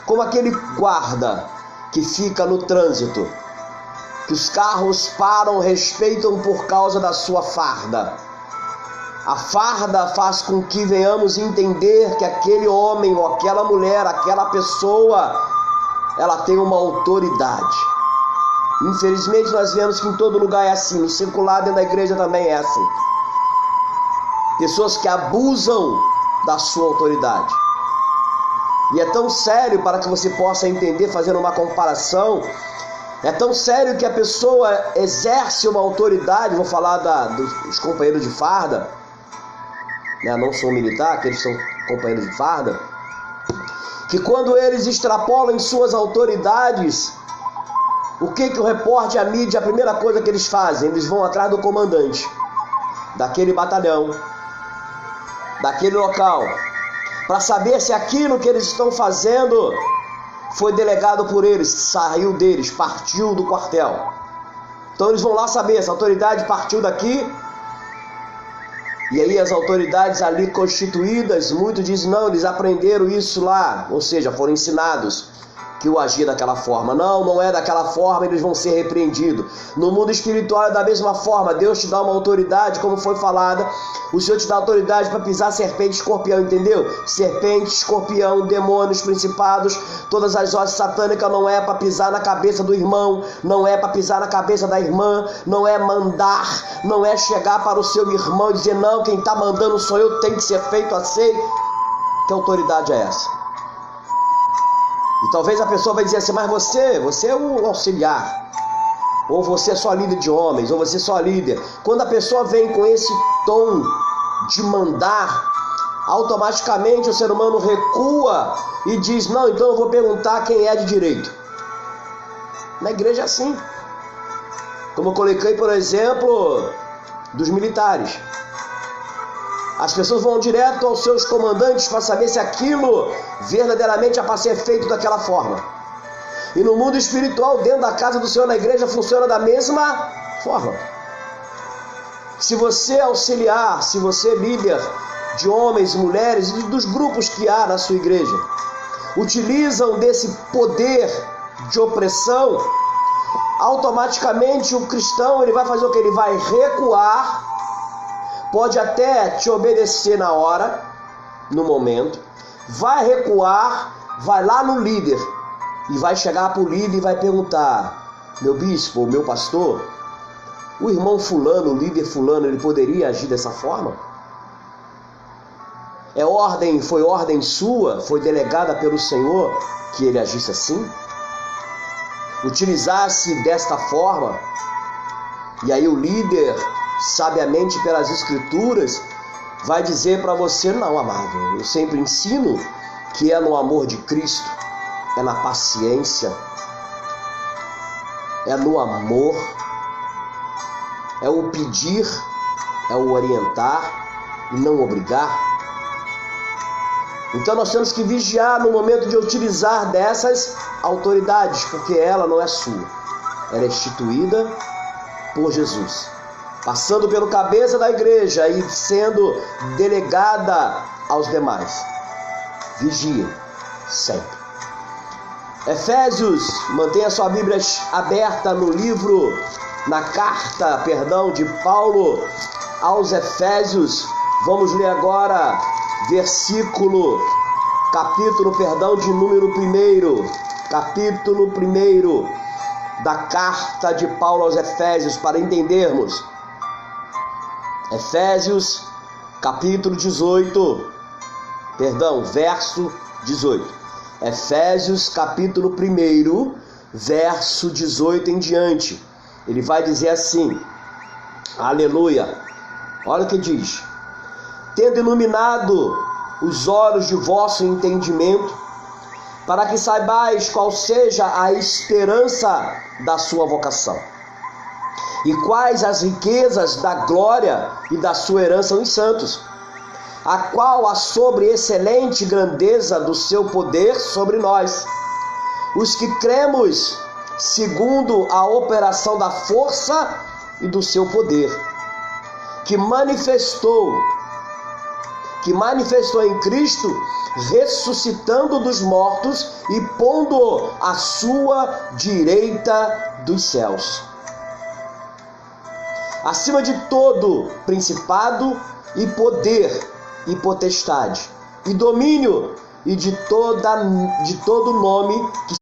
Como aquele guarda que fica no trânsito, que os carros param, respeitam por causa da sua farda. A farda faz com que venhamos entender que aquele homem ou aquela mulher, aquela pessoa, ela tem uma autoridade. Infelizmente nós vemos que em todo lugar é assim, no circular dentro da igreja também é assim. Pessoas que abusam da sua autoridade. E é tão sério, para que você possa entender, fazendo uma comparação, é tão sério que a pessoa exerce uma autoridade, vou falar dos companheiros de farda, né? Não sou militar, aqueles são companheiros de farda, que quando eles extrapolam em suas autoridades, o que o repórter, a mídia, a primeira coisa que eles fazem? Eles vão atrás do comandante daquele batalhão, daquele local, para saber se aquilo que eles estão fazendo foi delegado por eles, saiu deles, partiu do quartel. Então eles vão lá saber se a autoridade partiu daqui E aí as autoridades ali constituídas, muitos dizem, não, eles aprenderam isso lá, ou seja, foram ensinados que o agir daquela forma. Não, não é daquela forma, eles vão ser repreendidos. No mundo espiritual é da mesma forma, Deus te dá uma autoridade, como foi falada, o Senhor te dá autoridade para pisar serpente e escorpião, entendeu? Serpente, escorpião, demônios, principados, todas as hostes satânicas, não é para pisar na cabeça do irmão, não é para pisar na cabeça da irmã, não é mandar, não é chegar para o seu irmão e dizer, não, quem está mandando sou eu, tem que ser feito assim. Que autoridade é essa? E talvez a pessoa vai dizer assim, mas você é o auxiliar, ou você é só líder de homens, ou você é só líder. Quando a pessoa vem com esse tom de mandar, automaticamente o ser humano recua e diz, não, então eu vou perguntar quem é de direito. Na igreja é assim. Como eu coloquei, por exemplo, dos militares. As pessoas vão direto aos seus comandantes para saber se aquilo verdadeiramente é para ser feito daquela forma. E no mundo espiritual, dentro da casa do Senhor, na igreja, funciona da mesma forma. Se você é auxiliar, se você é líder de homens, mulheres e dos grupos que há na sua igreja, utilizam desse poder de opressão, automaticamente o cristão ele vai fazer o que? Ele vai recuar. Pode até te obedecer na hora, no momento, vai recuar, vai lá no líder e vai chegar para o líder e vai perguntar, meu bispo, meu pastor, o irmão fulano, o líder fulano, ele poderia agir dessa forma? Foi ordem sua, foi delegada pelo Senhor que ele agisse assim? Utilizasse desta forma? E aí o líder, sabiamente pelas escrituras, vai dizer para você, não, amado, eu sempre ensino que é no amor de Cristo, é na paciência, é no amor, é o pedir, é o orientar e não obrigar. Então nós temos que vigiar no momento de utilizar dessas autoridades, porque ela não é sua, ela é instituída por Jesus, passando pelo cabeça da igreja e sendo delegada aos demais. Vigie sempre. Efésios, mantenha sua Bíblia aberta no livro, na carta, de Paulo aos Efésios. Vamos ler agora capítulo de número 1, capítulo 1 da carta de Paulo aos Efésios, para entendermos. Efésios, capítulo 18, verso 18. Efésios, capítulo 1, verso 18 em diante. Ele vai dizer assim, aleluia, olha o que diz: tendo iluminado os olhos de vosso entendimento, para que saibais qual seja a esperança da sua vocação, e quais as riquezas da glória e da sua herança nos santos, a qual a sobreexcelente grandeza do seu poder sobre nós, os que cremos segundo a operação da força e do seu poder, que manifestou em Cristo, ressuscitando dos mortos e pondo-o à sua direita dos céus, acima de todo principado e poder e potestade e domínio e de todo nome, que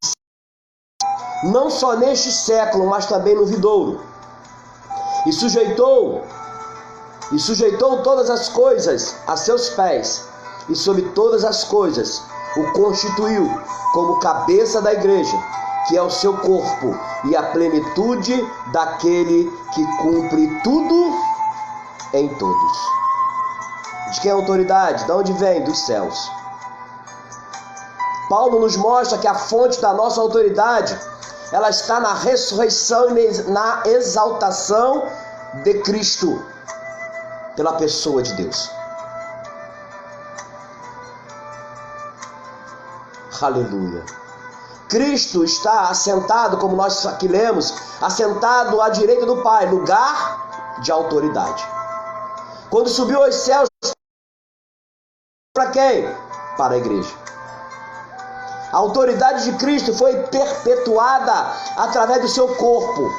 não só neste século, mas também no vindouro, e sujeitou todas as coisas a seus pés, e sobre todas as coisas o constituiu como cabeça da igreja, que é o seu corpo, e a plenitude daquele que cumpre tudo em todos. De quem é a autoridade? De onde vem? Dos céus. Paulo nos mostra que a fonte da nossa autoridade, ela está na ressurreição e na exaltação de Cristo, pela pessoa de Deus. Aleluia. Cristo está assentado, como nós aqui lemos, assentado à direita do Pai, lugar de autoridade. Quando subiu aos céus, para quem? Para a igreja. A autoridade de Cristo foi perpetuada através do seu corpo.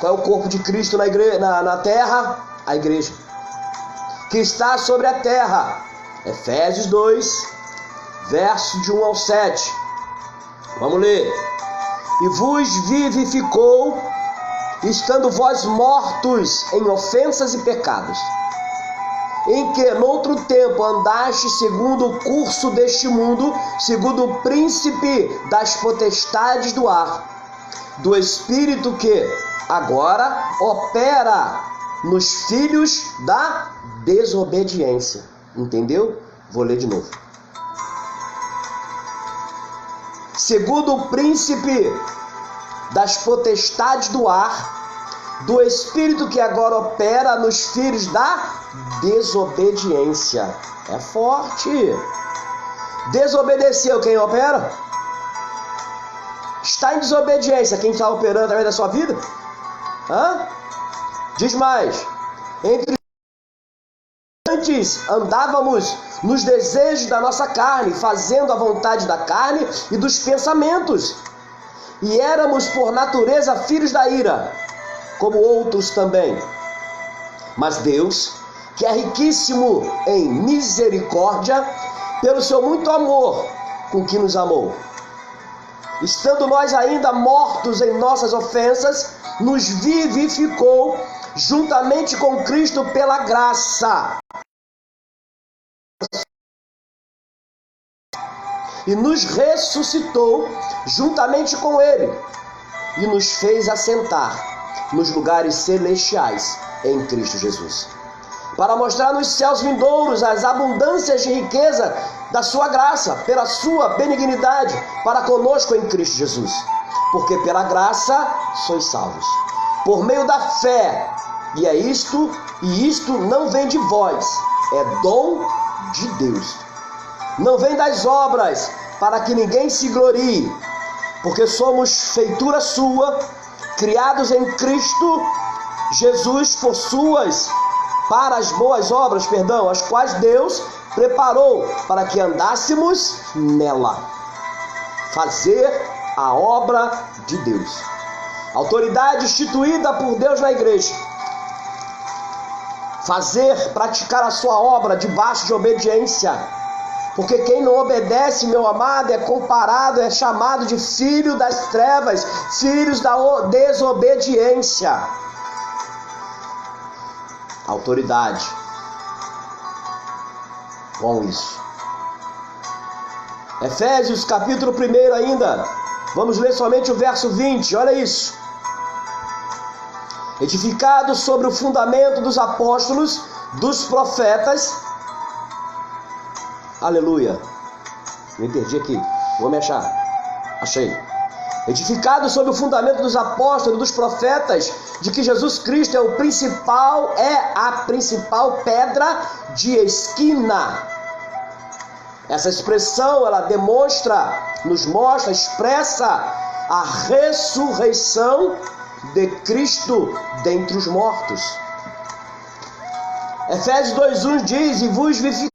Qual é o corpo de Cristo na terra? A igreja, que está sobre a terra. Efésios 2, verso de 1 ao 7. Vamos ler. E vos vivificou, estando vós mortos em ofensas e pecados, em que noutro tempo andaste segundo o curso deste mundo, segundo o príncipe das potestades do ar, do espírito que agora opera nos filhos da desobediência. Entendeu? Vou ler de novo. Segundo o príncipe das potestades do ar, do espírito que agora opera nos filhos da desobediência. É forte. Desobedeceu quem opera? Está em desobediência quem está operando através da sua vida? Diz mais. Antes andávamos nos desejos da nossa carne, fazendo a vontade da carne e dos pensamentos. E éramos por natureza filhos da ira, como outros também. Mas Deus, que é riquíssimo em misericórdia, pelo seu muito amor com que nos amou, estando nós ainda mortos em nossas ofensas, nos vivificou juntamente com Cristo pela graça. E nos ressuscitou juntamente com Ele, e nos fez assentar nos lugares celestiais em Cristo Jesus, para mostrar nos céus vindouros as abundâncias de riqueza da sua graça, pela sua benignidade para conosco em Cristo Jesus. Porque pela graça sois salvos, por meio da fé, e isto não vem de vós, é dom de Deus. Não vem das obras, para que ninguém se glorie, porque somos feitura sua, criados em Cristo Jesus para as boas obras, as quais Deus preparou para que andássemos nela. Fazer a obra de Deus. Autoridade instituída por Deus na igreja. Praticar a sua obra debaixo de obediência. Porque quem não obedece, meu amado, é chamado de filho das trevas, filhos da desobediência. Autoridade. Com isso. Efésios capítulo 1 ainda. Vamos ler somente o verso 20, olha isso. Edificado sobre o fundamento dos apóstolos, dos profetas. Aleluia. Me perdi aqui. Vou me achar. Achei. Edificado sobre o fundamento dos apóstolos, dos profetas, de que Jesus Cristo é a principal pedra de esquina. Essa expressão, ela expressa a ressurreição de Cristo dentre os mortos. Efésios 2:1 diz: e vos vivificou,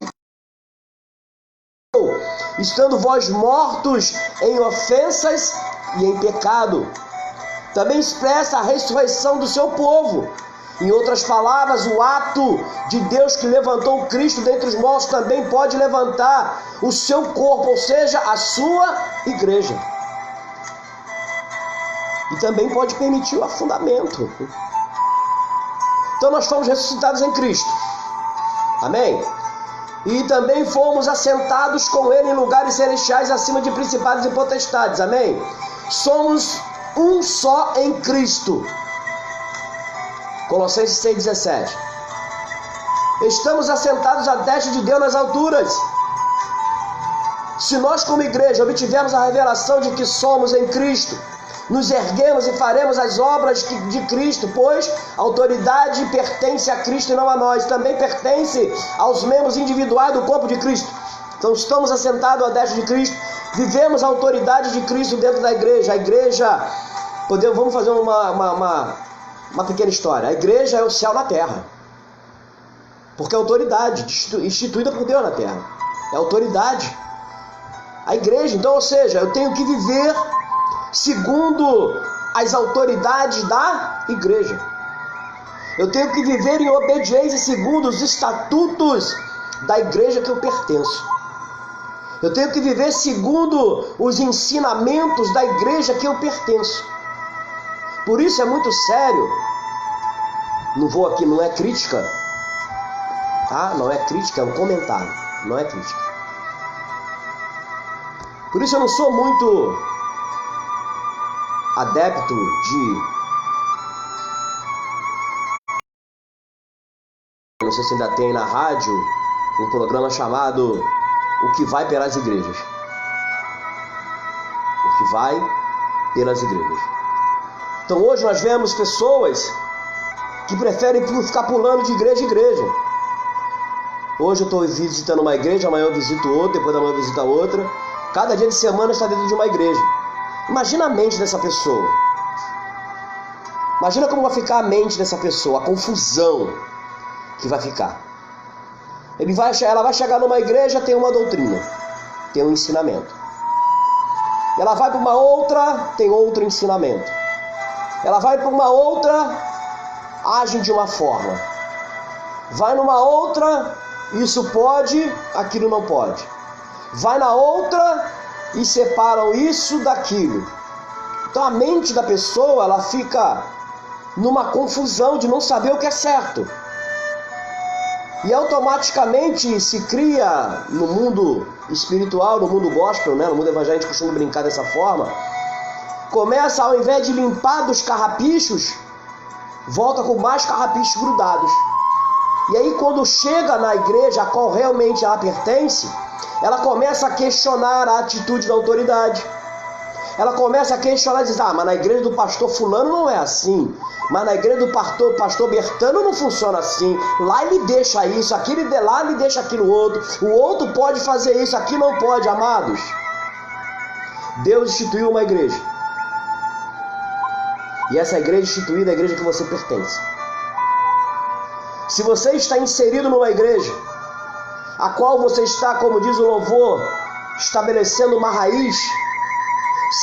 estando vós mortos em ofensas e em pecado. Também expressa a ressurreição do seu povo. Em outras palavras, o ato de Deus que levantou Cristo dentre os mortos também pode levantar o seu corpo, ou seja, a sua igreja. E também pode permitir o afundamento. Então nós fomos ressuscitados em Cristo. Amém? E também fomos assentados com Ele em lugares celestiais acima de principados e potestades. Amém? Somos um só em Cristo. Colossenses 6,17. Estamos assentados à destra de Deus nas alturas. Se nós como igreja obtivermos a revelação de que somos em Cristo, nos erguemos e faremos as obras de Cristo, pois a autoridade pertence a Cristo e não a nós, também pertence aos membros individuais do corpo de Cristo. Então estamos assentados à destra de Cristo, vivemos a autoridade de Cristo dentro da igreja. A igreja, vamos fazer uma pequena história. A igreja é o céu na terra. Porque é autoridade instituída por Deus na terra. É autoridade. A igreja, então, ou seja, eu tenho que viver segundo as autoridades da igreja. Eu tenho que viver em obediência segundo os estatutos da igreja que eu pertenço. Eu tenho que viver segundo os ensinamentos da igreja que eu pertenço. Por isso é muito sério. Não vou aqui, não é crítica, tá? Não é crítica, é um comentário. Não é crítica. Por isso eu não sou muito adepto de... Não sei se ainda tem na rádio um programa chamado O que vai pelas igrejas. O que vai pelas igrejas. Então hoje nós vemos pessoas que preferem ficar pulando de igreja em igreja. Hoje eu estou visitando uma igreja, amanhã eu visito outra, depois da manhã eu visito outra. Cada dia de semana está dentro de uma igreja. Imagina a mente dessa pessoa. Imagina como vai ficar a mente dessa pessoa, a confusão que vai ficar. Ela vai chegar numa igreja, tem uma doutrina, tem um ensinamento. Ela vai para uma outra, tem outro ensinamento. Ela vai para uma outra, agem de uma forma. Vai numa outra, isso pode, aquilo não pode. Vai na outra e separam isso daquilo. Então a mente da pessoa, ela fica numa confusão de não saber o que é certo. E automaticamente se cria no mundo espiritual, no mundo gospel, né? No mundo evangélico a gente costuma brincar dessa forma. Começa, ao invés de limpar dos carrapichos, volta com mais carrapichos grudados. E aí quando chega na igreja a qual realmente ela pertence, ela começa a questionar a atitude da autoridade. Ela começa a questionar e diz, mas na igreja do pastor fulano não é assim. Mas na igreja do pastor Bertano não funciona assim. Lá ele deixa isso, aqui lá ele deixa aquilo outro. O outro pode fazer isso, aqui não pode, amados. Deus instituiu uma igreja. E essa igreja instituída é a igreja que você pertence. Se você está inserido numa igreja, a qual você está, como diz o louvor, estabelecendo uma raiz,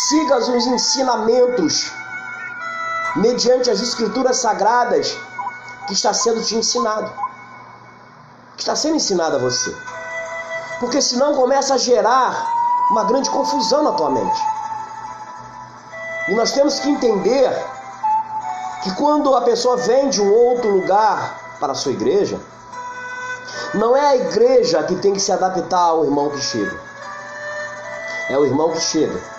siga os ensinamentos mediante as escrituras sagradas que está sendo te ensinado. Que está sendo ensinado a você. Porque senão começa a gerar uma grande confusão na tua mente. E nós temos que entender que quando a pessoa vem de um outro lugar para a sua igreja, não é a igreja que tem que se adaptar ao irmão que chega. É o irmão que chega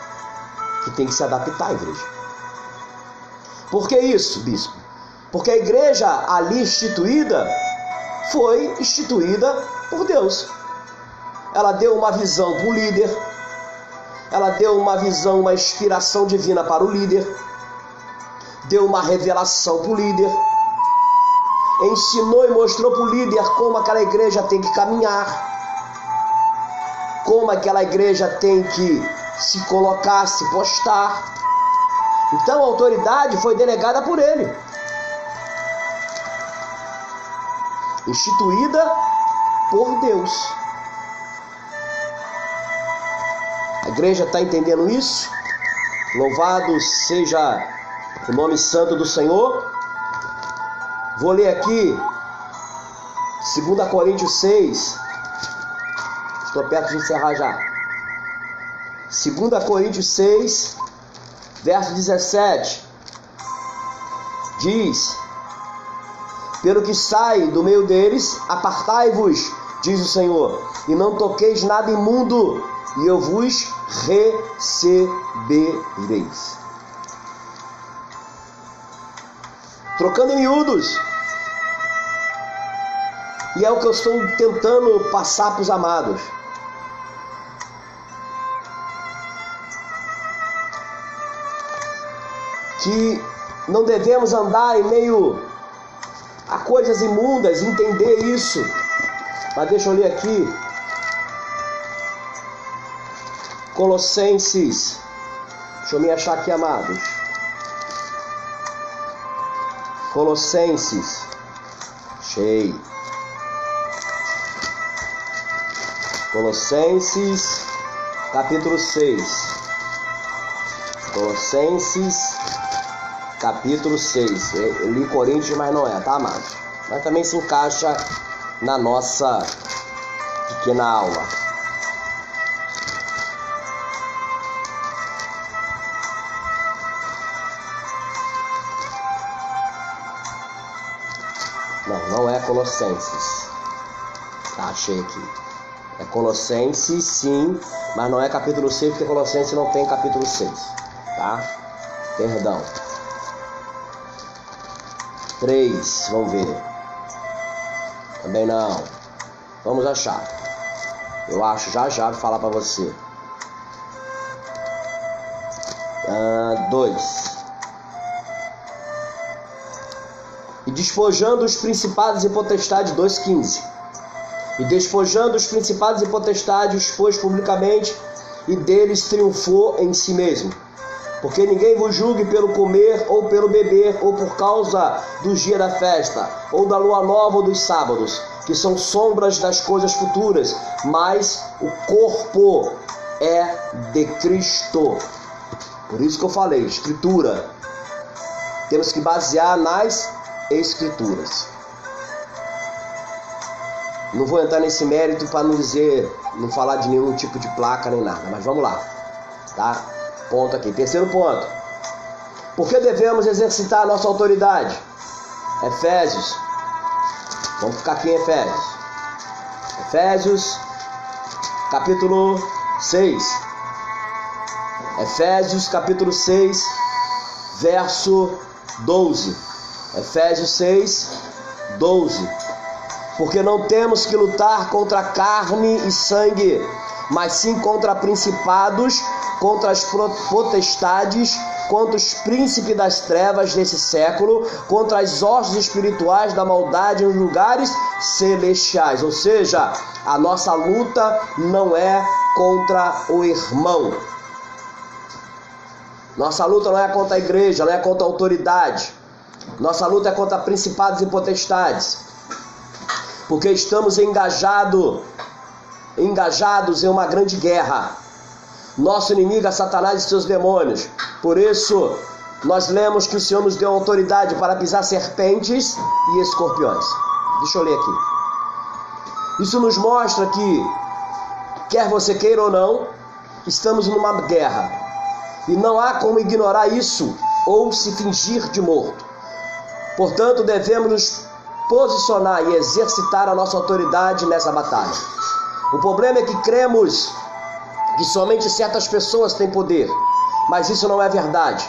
que tem que se adaptar à igreja. Por que isso, bispo? Porque a igreja ali instituída foi instituída por Deus. Ela deu uma visão para o líder. Ela deu uma visão, uma inspiração divina para o líder. Deu uma revelação para o líder. Ensinou e mostrou para o líder como aquela igreja tem que caminhar. Como aquela igreja tem que se colocar, se postar. Então a autoridade foi delegada por ele. Instituída por Deus. A igreja está entendendo isso? Louvado seja o nome santo do Senhor. Vou ler aqui 2 Coríntios 6. Estou perto de encerrar já. 2 Coríntios 6, verso 17. Diz: pelo que sai do meio deles, apartai-vos, diz o Senhor, e não toqueis nada imundo, e eu vos recebereis. Trocando em miúdos. E é o que eu estou tentando passar para os amados. Que não devemos andar em meio a coisas imundas, entender isso. Mas deixa eu ler aqui. Colossenses. Deixa eu me achar aqui, amados. Colossenses. Cheio. Colossenses, capítulo 6. Colossenses, capítulo 6. Eu li Coríntios, mas não é, tá, amados? Mas também se encaixa na nossa pequena aula. Não é Colossenses. Tá, achei aqui. É Colossenses, sim, mas não é capítulo 6, porque Colossenses não tem capítulo 6. Tá? Perdão. 3, vamos ver. Também não. Vamos achar. Eu acho, já vou falar para você. 2. E despojando os principados e potestades, 2:15. E despojando os principados e potestades, os expôs publicamente, e deles triunfou em si mesmo. Porque ninguém vos julgue pelo comer, ou pelo beber, ou por causa do dia da festa, ou da lua nova, ou dos sábados, que são sombras das coisas futuras, mas o corpo é de Cristo. Por isso que eu falei, Escritura. Temos que basear nas Escrituras. Não vou entrar nesse mérito para não falar de nenhum tipo de placa nem nada, mas vamos lá, tá? Ponto aqui. Terceiro ponto. Por que devemos exercitar a nossa autoridade? Efésios. Vamos ficar aqui em Efésios. Efésios, capítulo 6. Efésios, capítulo 6, verso 12. Efésios 6, 12. Porque não temos que lutar contra carne e sangue, mas sim contra principados, contra as potestades, contra os príncipes das trevas desse século, contra as hostes espirituais da maldade nos lugares celestiais. Ou seja, a nossa luta não é contra o irmão. Nossa luta não é contra a igreja, não é contra a autoridade. Nossa luta é contra principados e potestades. Porque estamos engajados em uma grande guerra. Nosso inimigo é Satanás e seus demônios. Por isso, nós lemos que o Senhor nos deu autoridade para pisar serpentes e escorpiões. Deixa eu ler aqui. Isso nos mostra que, quer você queira ou não, estamos numa guerra. E não há como ignorar isso ou se fingir de morto. Portanto, devemos nos posicionar e exercitar a nossa autoridade nessa batalha. O problema é que cremos que somente certas pessoas têm poder, mas isso não é verdade.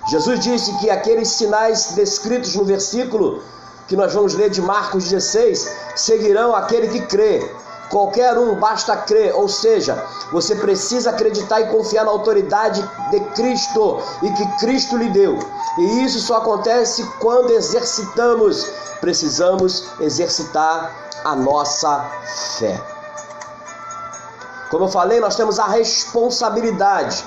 Jesus disse que aqueles sinais descritos no versículo que nós vamos ler de Marcos 16 seguirão aquele que crê. Qualquer um, basta crer, ou seja, você precisa acreditar e confiar na autoridade de Cristo e que Cristo lhe deu. E isso só acontece quando precisamos exercitar a nossa fé. Como eu falei, nós temos a responsabilidade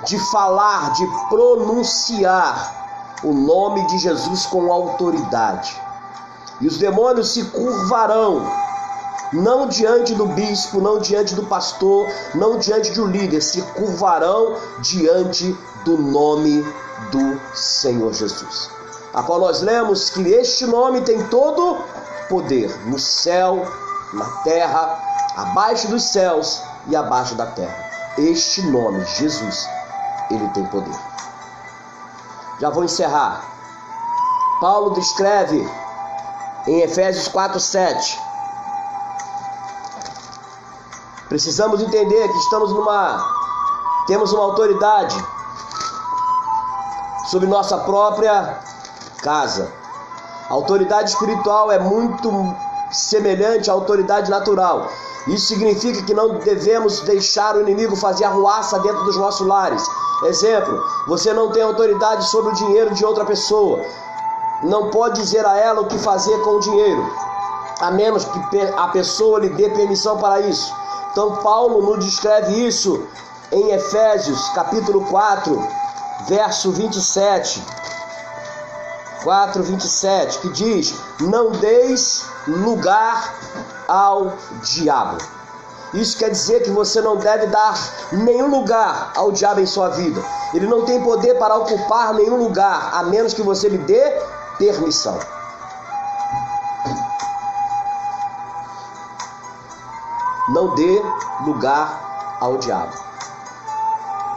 de falar, de pronunciar o nome de Jesus com autoridade. E os demônios se curvarão, não diante do bispo, não diante do pastor, não diante de um líder, se curvarão diante do nome do Senhor Jesus. A qual nós lemos que este nome tem todo poder no céu, na terra, abaixo dos céus e abaixo da terra. Este nome, Jesus, ele tem poder. Já vou encerrar. Paulo descreve em Efésios 4:7. Precisamos entender que temos uma autoridade sobre nossa própria casa. A autoridade espiritual é muito semelhante à autoridade natural. Isso significa que não devemos deixar o inimigo fazer arruaça dentro dos nossos lares. Exemplo, você não tem autoridade sobre o dinheiro de outra pessoa. Não pode dizer a ela o que fazer com o dinheiro, a menos que a pessoa lhe dê permissão para isso. Então Paulo nos descreve isso em Efésios capítulo 4, verso 27. 4:27, que diz: não deis lugar ao diabo. Isso quer dizer que você não deve dar nenhum lugar ao diabo em sua vida. Ele não tem poder para ocupar nenhum lugar, a menos que você lhe dê permissão. Não dê lugar ao diabo.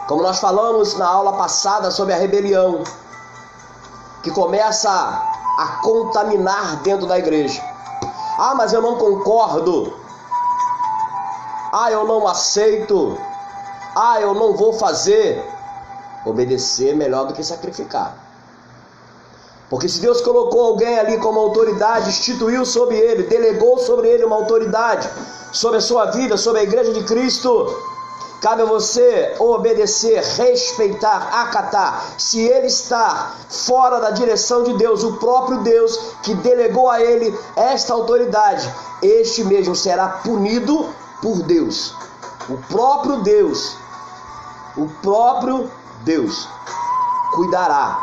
Como nós falamos na aula passada sobre a rebelião, que começa a contaminar dentro da igreja. Ah, mas eu não concordo. Ah, eu não aceito. Ah, eu não vou fazer. Obedecer é melhor do que sacrificar. Porque se Deus colocou alguém ali como autoridade, instituiu sobre ele, delegou sobre ele uma autoridade, sobre a sua vida, sobre a igreja de Cristo, cabe a você obedecer, respeitar, acatar. Se ele está fora da direção de Deus, o próprio Deus que delegou a ele esta autoridade, este mesmo será punido por Deus. O próprio Deus cuidará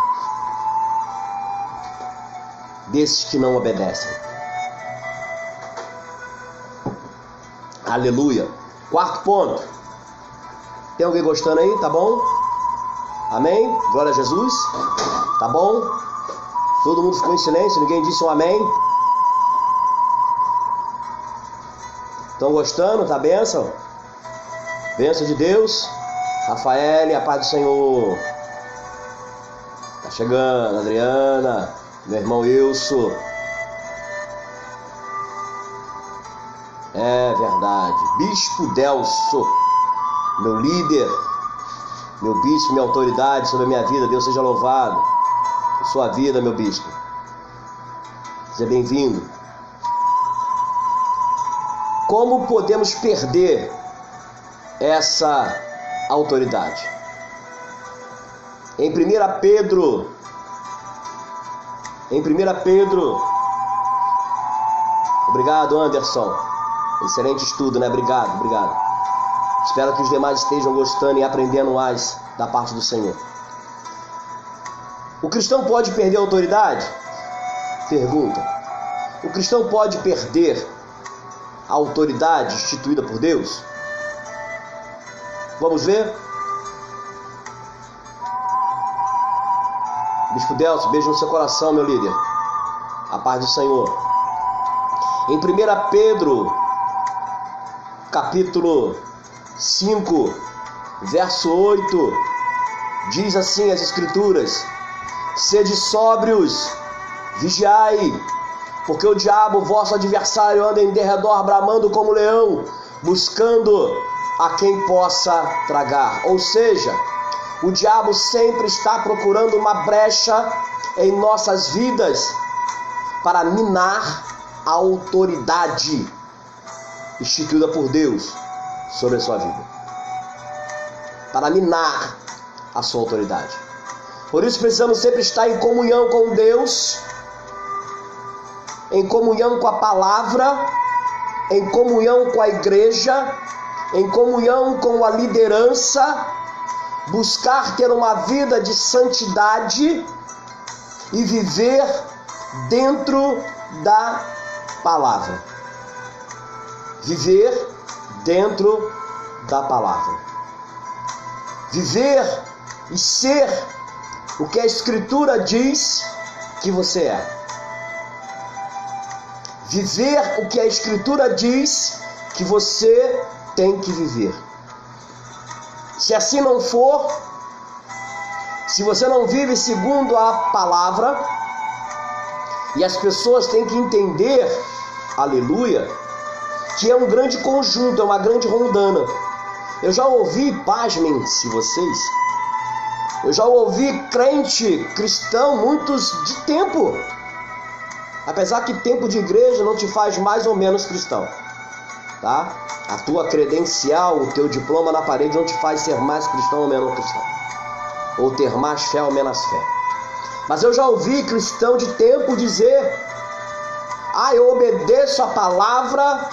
desses que não obedecem. Aleluia. Quarto ponto. Tem alguém gostando aí? Tá bom? Amém? Glória a Jesus. Tá bom? Todo mundo ficou em silêncio, ninguém disse um amém. Estão gostando? Tá bênção? Bênção de Deus. Rafael, a paz do Senhor. Tá chegando, Adriana, meu irmão Wilson. É verdade. Bispo Delso, meu líder, meu bispo, minha autoridade sobre a minha vida, Deus seja louvado. Sua vida, meu bispo. Seja bem-vindo. Como podemos perder essa autoridade? Em 1 Pedro, obrigado, Anderson. Excelente estudo, né? Obrigado. Espero que os demais estejam gostando e aprendendo mais da parte do Senhor. O cristão pode perder a autoridade? Pergunta. O cristão pode perder a autoridade instituída por Deus? Vamos ver? Bispo Delcio, beijo no seu coração, meu líder. A paz do Senhor. Em 1 Pedro, capítulo 5, verso 8, diz assim as Escrituras: sede sóbrios, vigiai, porque o diabo, vosso adversário, anda em derredor bramando como leão, buscando a quem possa tragar. Ou seja, o diabo sempre está procurando uma brecha em nossas vidas para minar a autoridade instituída por Deus sobre a sua vida. Para minar a sua autoridade. Por isso precisamos sempre estar em comunhão com Deus, em comunhão com a palavra, em comunhão com a igreja, em comunhão com a liderança, buscar ter uma vida de santidade e viver dentro da palavra. Viver dentro da palavra. Viver e ser o que a Escritura diz que você é. Viver o que a Escritura diz que você tem que viver. Se assim não for, se você não vive segundo a palavra, e as pessoas têm que entender, aleluia, que é um grande conjunto, é uma grande rondana. Eu já ouvi, pasmem-se vocês, eu já ouvi crente cristão muitos de tempo, apesar que tempo de igreja não te faz mais ou menos cristão, tá? A tua credencial, o teu diploma na parede não te faz ser mais cristão ou menos cristão, ou ter mais fé ou menos fé. Mas eu já ouvi cristão de tempo dizer: eu obedeço a palavra,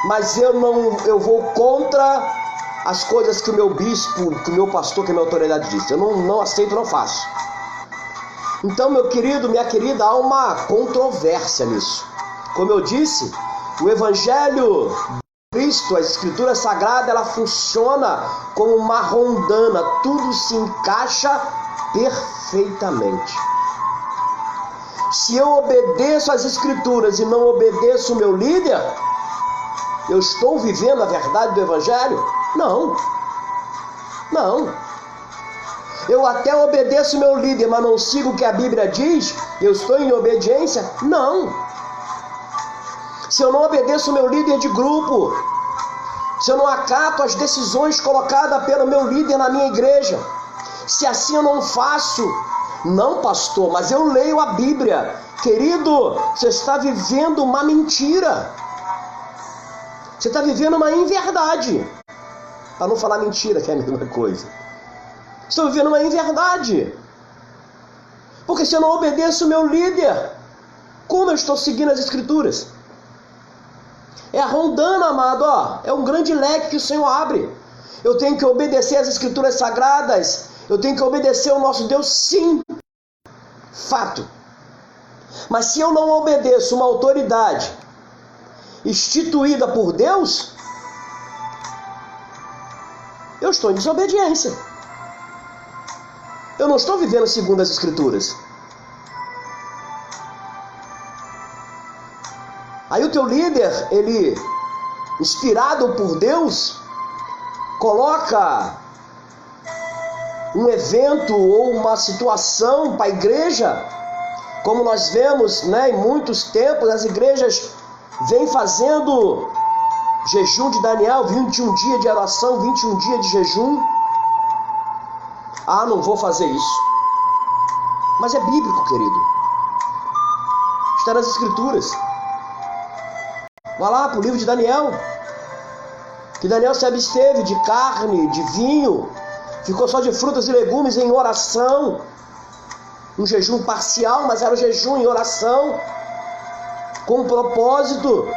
mas eu vou contra as coisas que o meu bispo, que o meu pastor, que a minha autoridade disse. Eu não aceito, não faço. Então, meu querido, minha querida, há uma controvérsia nisso. Como eu disse, O Evangelho de Cristo, a Escritura Sagrada, ela funciona como uma rondana, tudo se encaixa perfeitamente. Se eu obedeço às Escrituras e não obedeço o meu líder, eu estou vivendo a verdade do Evangelho? Não. Não. Eu até obedeço o meu líder, mas não sigo o que a Bíblia diz? Eu estou em obediência? Não. Se eu não obedeço o meu líder de grupo, se eu não acato as decisões colocadas pelo meu líder na minha igreja, se assim eu não faço, não, pastor, mas eu leio a Bíblia. Querido, você está vivendo uma mentira. Você está vivendo uma inverdade. Para não falar mentira, que é a mesma coisa. Estou vivendo uma inverdade. Porque se eu não obedeço o meu líder, como eu estou seguindo as Escrituras? É a rondana, amado, ó. É um grande leque que o Senhor abre. Eu tenho que obedecer às Escrituras Sagradas. Eu tenho que obedecer ao nosso Deus, sim. Fato. Mas se eu não obedeço uma autoridade instituída por Deus, eu estou em desobediência. Eu não estou vivendo segundo as Escrituras. Aí o teu líder, ele, inspirado por Deus, coloca um evento ou uma situação para a igreja, como nós vemos, né, em muitos tempos, as igrejas vêm fazendo jejum de Daniel, 21 dias de oração, 21 dias de jejum. Ah, não vou fazer isso. Mas é bíblico, querido. Está nas Escrituras. Vá lá para o livro de Daniel. Que Daniel se absteve de carne, de vinho, ficou só de frutas e legumes em oração. Um jejum parcial, mas era um jejum em oração, com um propósito.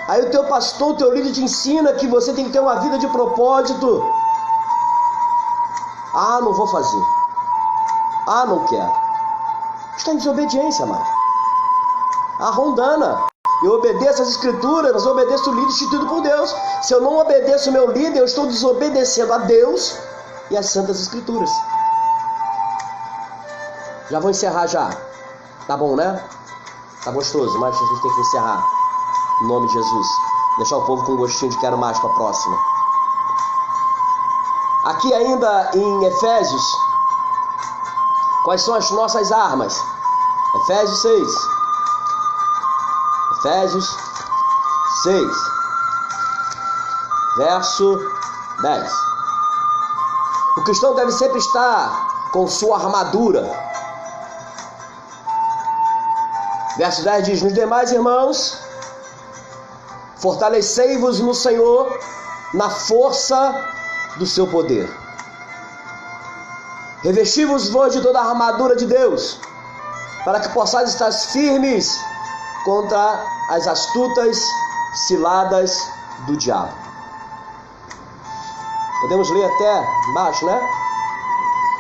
Aí o teu pastor, o teu líder te ensina que você tem que ter uma vida de propósito. Ah, não vou fazer. Ah, não quero. Está em desobediência, amado. A rondana. Eu obedeço às Escrituras, mas eu obedeço o líder instituído por Deus. Se eu não obedeço o meu líder, eu estou desobedecendo a Deus e às Santas Escrituras. Já vou encerrar já. Tá bom, né? Tá gostoso, mas a gente tem que encerrar. Em nome de Jesus. Deixar o povo com um gostinho de quero mais para a próxima. Aqui ainda em Efésios, quais são as nossas armas? Efésios 6. Efésios 6. Verso 10. O cristão deve sempre estar com sua armadura. Verso 10 diz: nos demais, irmãos, fortalecei-vos no Senhor, na força do seu poder. Revesti-vos de toda a armadura de Deus, para que possais estar firmes contra as astutas ciladas do diabo. Podemos ler até embaixo, né?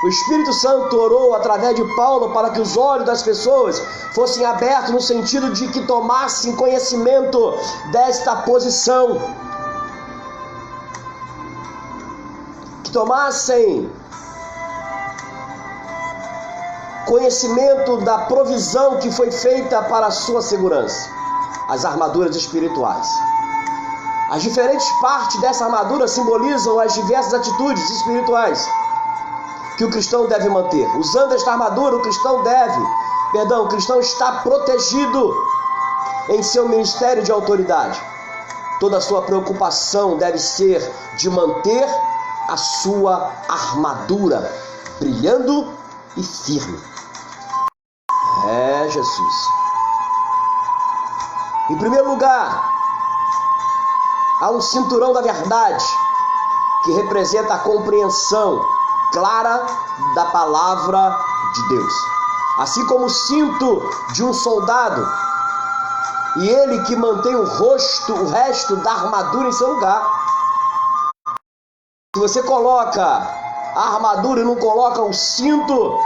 O Espírito Santo orou através de Paulo para que os olhos das pessoas fossem abertos no sentido de que tomassem conhecimento desta posição. Que tomassem conhecimento da provisão que foi feita para a sua segurança. As armaduras espirituais. As diferentes partes dessa armadura simbolizam as diversas atitudes espirituais que o cristão deve manter. Usando esta armadura, o cristão está protegido em seu ministério de autoridade. Toda a sua preocupação deve ser de manter a sua armadura brilhando e firme. É Jesus. Em primeiro lugar, há um cinturão da verdade que representa a compreensão clara da palavra de Deus. Assim como o cinto de um soldado, e ele que mantém o resto da armadura em seu lugar. Se você coloca a armadura e não coloca o cinto,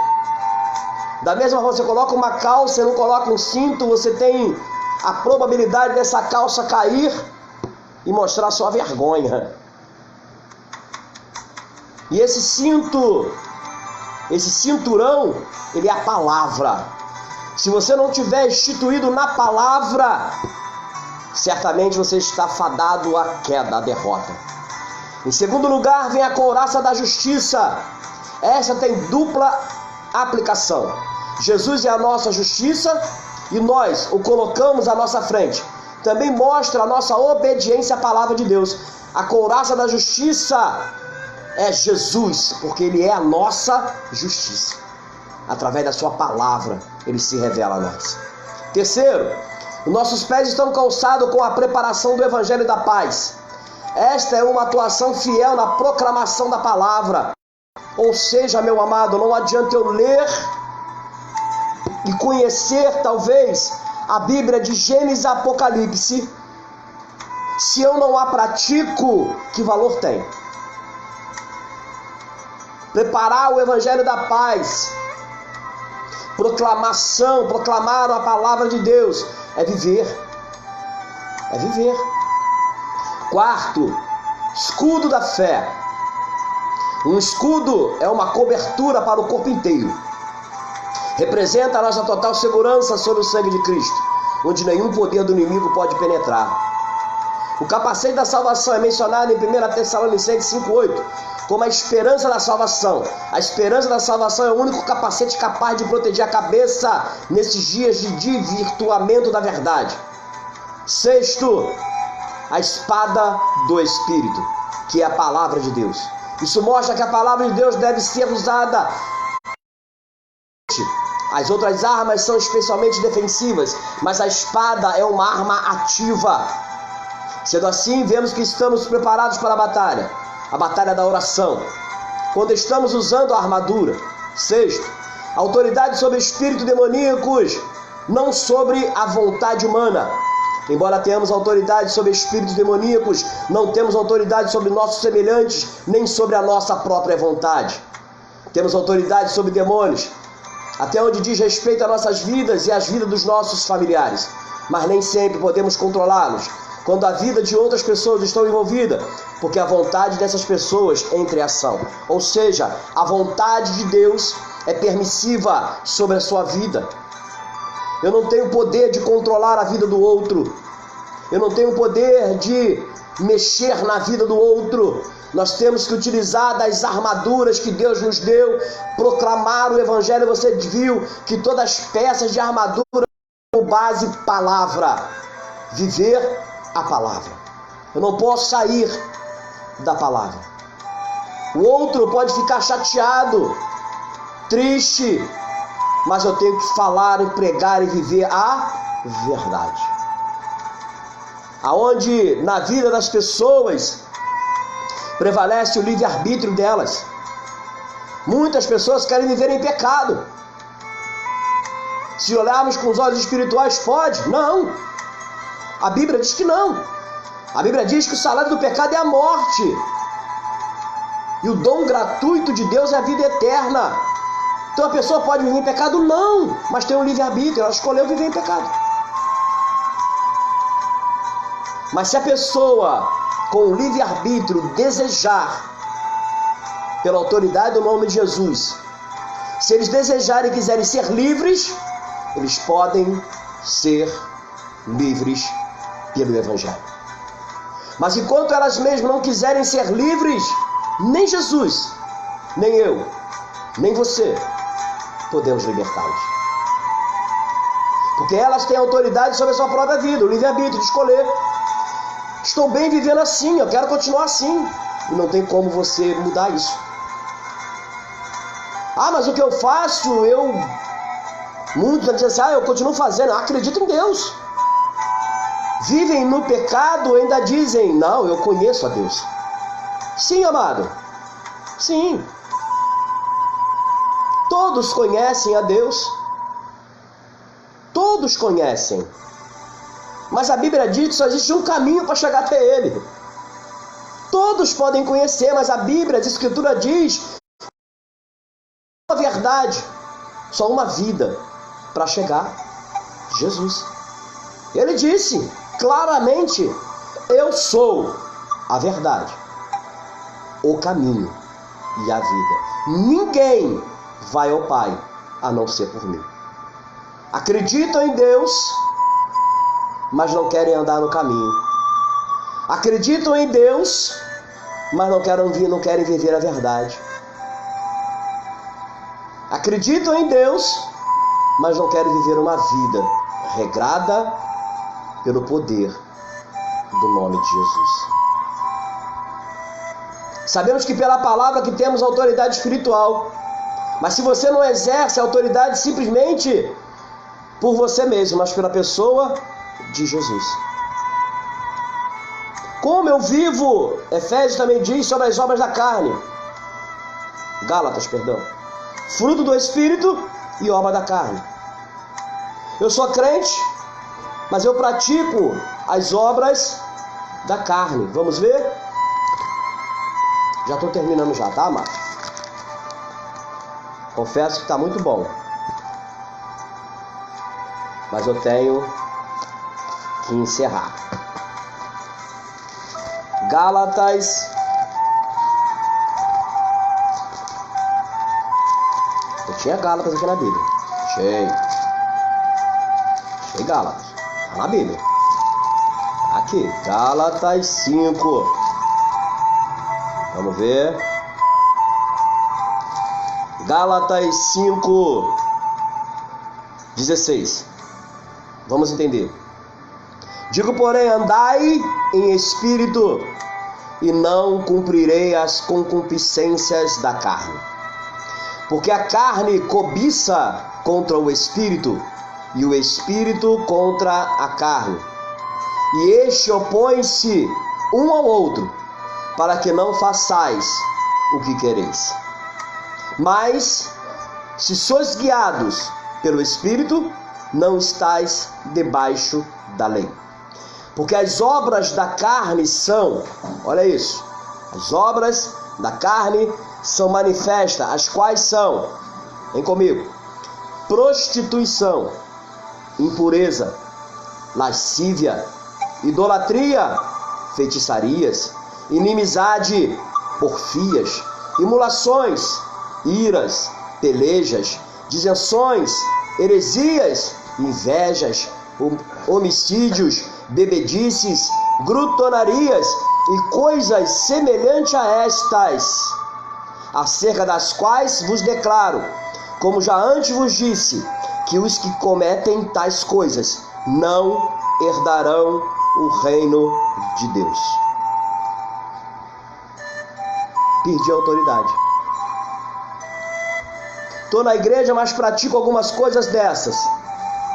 da mesma forma você coloca uma calça e não coloca um cinto, você tem a probabilidade dessa calça cair e mostrar sua vergonha. E esse cinturão, ele é a palavra. Se você não tiver instituído na palavra, certamente você está fadado à queda, à derrota. Em segundo lugar, vem a couraça da justiça. Essa tem dupla aplicação. Jesus é a nossa justiça e nós o colocamos à nossa frente. Também mostra a nossa obediência à palavra de Deus. A couraça da justiça é Jesus, porque Ele é a nossa justiça. Através da sua palavra, Ele se revela a nós. Terceiro, nossos pés estão calçados com a preparação do Evangelho da Paz. Esta é uma atuação fiel na proclamação da palavra. Ou seja, meu amado, não adianta eu ler e conhecer, talvez, a Bíblia de Gênesis a Apocalipse, se eu não a pratico, que valor tem? Preparar o Evangelho da Paz, proclamar a palavra de Deus, é viver. É viver. Quarto, escudo da fé. Um escudo é uma cobertura para o corpo inteiro. Representa a nossa total segurança sobre o sangue de Cristo, onde nenhum poder do inimigo pode penetrar. O capacete da salvação é mencionado em 1 Tessalonicenses 5,8 como a esperança da salvação. A esperança da salvação é o único capacete capaz de proteger a cabeça nesses dias de desvirtuamento da verdade. Sexto, a espada do Espírito, que é a palavra de Deus. Isso mostra que a palavra de Deus deve ser usada. As outras armas são especialmente defensivas, mas a espada é uma arma ativa. Sendo assim, vemos que estamos preparados para a batalha da oração, quando estamos usando a armadura. Sexto, autoridade sobre espíritos demoníacos, não sobre a vontade humana. Embora tenhamos autoridade sobre espíritos demoníacos, não temos autoridade sobre nossos semelhantes, nem sobre a nossa própria vontade. Temos autoridade sobre demônios, até onde diz respeito às nossas vidas e às vidas dos nossos familiares. Mas nem sempre podemos controlá-los, quando a vida de outras pessoas está envolvida, porque a vontade dessas pessoas entra em ação. Ou seja, a vontade de Deus é permissiva sobre a sua vida. Eu não tenho poder de controlar a vida do outro. Eu não tenho poder de mexer na vida do outro. Nós temos que utilizar das armaduras que Deus nos deu, proclamar o Evangelho. Você viu que todas as peças de armadura têm base palavra. Viver a palavra. Eu não posso sair da palavra. O outro pode ficar chateado, triste, mas eu tenho que falar e pregar e viver a verdade. Aonde na vida das pessoas prevalece o livre-arbítrio delas. Muitas pessoas querem viver em pecado. Se olharmos com os olhos espirituais, pode? Não. A Bíblia diz que não. A Bíblia diz que o salário do pecado é a morte. E o dom gratuito de Deus é a vida eterna. Então a pessoa pode viver em pecado? Não. Mas tem um livre-arbítrio. Ela escolheu viver em pecado. Mas se a pessoa com o livre-arbítrio desejar, pela autoridade do nome de Jesus, se eles desejarem e quiserem ser livres, eles podem ser livres pelo Evangelho. Mas enquanto elas mesmas não quiserem ser livres, nem Jesus, nem eu, nem você, podemos libertá-las. Porque elas têm autoridade sobre a sua própria vida, o livre-arbítrio de escolher. Estou bem vivendo assim, eu quero continuar assim. E não tem como você mudar isso. Ah, mas o que eu faço, muitos dizem assim, eu continuo fazendo, acredito em Deus. Vivem no pecado e ainda dizem, não, eu conheço a Deus. Sim, amado. Sim. Todos conhecem a Deus. Todos conhecem. Mas a Bíblia diz que só existe um caminho para chegar até Ele. Todos podem conhecer, mas a Bíblia, a Escritura diz, a verdade, só uma vida para chegar a Jesus. Ele disse claramente: eu sou a verdade, o caminho e a vida. Ninguém vai ao Pai a não ser por mim. Acreditam em Deus, mas não querem andar no caminho. Acreditam em Deus, mas não querem viver a verdade. Acreditam em Deus, mas não querem viver uma vida regrada pelo poder do nome de Jesus. Sabemos que pela palavra que temos autoridade espiritual, mas se você não exerce a autoridade simplesmente por você mesmo, mas pela pessoa de Jesus. Como eu vivo, Efésios também diz sobre as obras da carne. Gálatas, perdão. Fruto do Espírito e obra da carne. Eu sou crente, mas eu pratico as obras da carne. Vamos ver? Já estou terminando já, tá, amado? Confesso que está muito bom. Mas eu tenho que encerrar. Gálatas. Eu tinha Gálatas aqui na Bíblia. Achei Gálatas. Está na Bíblia. Aqui, Gálatas 5. Vamos ver. Gálatas 5, 16. Vamos entender. Digo, porém, andai em espírito, e não cumprirei as concupiscências da carne. Porque a carne cobiça contra o espírito, e o espírito contra a carne. E este opõe-se um ao outro, para que não façais o que quereis. Mas, se sois guiados pelo Espírito, não estáis debaixo da lei. Porque as obras da carne são, olha isso, as obras da carne são manifestas, as quais são, vem comigo, prostituição, impureza, lascívia, idolatria, feitiçarias, inimizade, porfias, emulações, iras, pelejas, dissensões, heresias, invejas, homicídios, bebedices, glutonarias e coisas semelhantes a estas, acerca das quais vos declaro, como já antes vos disse, que os que cometem tais coisas não herdarão o reino de Deus. Perdi a autoridade. Estou na igreja, mas pratico algumas coisas dessas.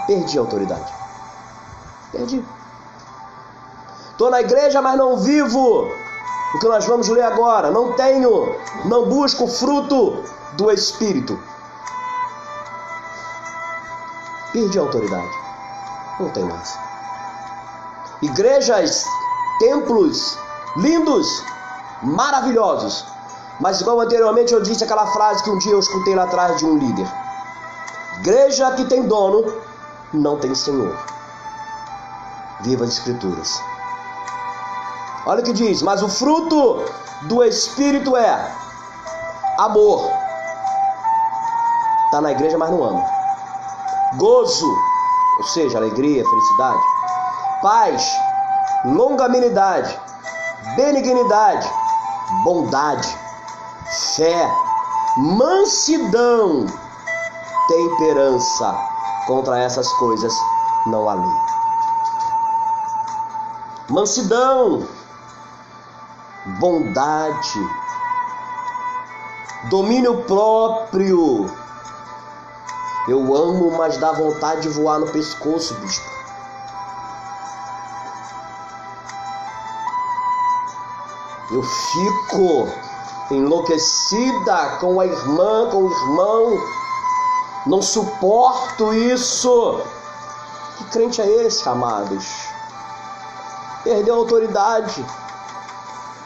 Perdi a autoridade. Perdi. Estou na igreja, mas não vivo o que nós vamos ler agora. Não busco o fruto do Espírito. Perdi a autoridade. Não tem mais. Igrejas, templos lindos, maravilhosos. Mas igual anteriormente eu disse aquela frase que um dia eu escutei lá atrás de um líder. Igreja que tem dono, não tem senhor. Viva as Escrituras. Olha o que diz, mas o fruto do Espírito é amor. Está na igreja, mas não ama. Gozo, ou seja, alegria, felicidade. Paz, longanimidade, benignidade, bondade, fé, mansidão, temperança. Contra essas coisas não há lei. Mansidão, bondade, domínio próprio. Eu amo, mas dá vontade de voar no pescoço, bispo. Eu fico enlouquecida com a irmã, com o irmão. Não suporto isso. Que crente é esse, amados? Perdeu a autoridade.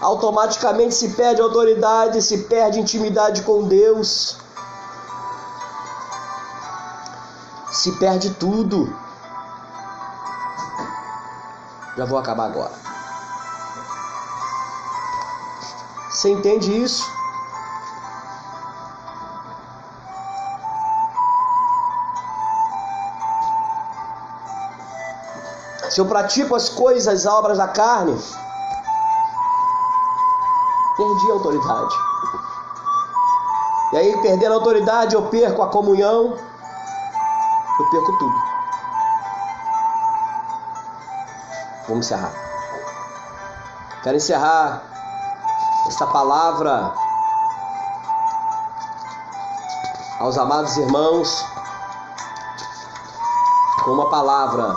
Automaticamente se perde a autoridade, se perde intimidade com Deus. Se perde tudo. Já vou acabar agora. Você entende isso? Se eu pratico as coisas, as obras da carne, perdi a autoridade. E aí, perdendo a autoridade, eu perco a comunhão, eu perco tudo. Vamos encerrar. Quero encerrar esta palavra aos amados irmãos com uma palavra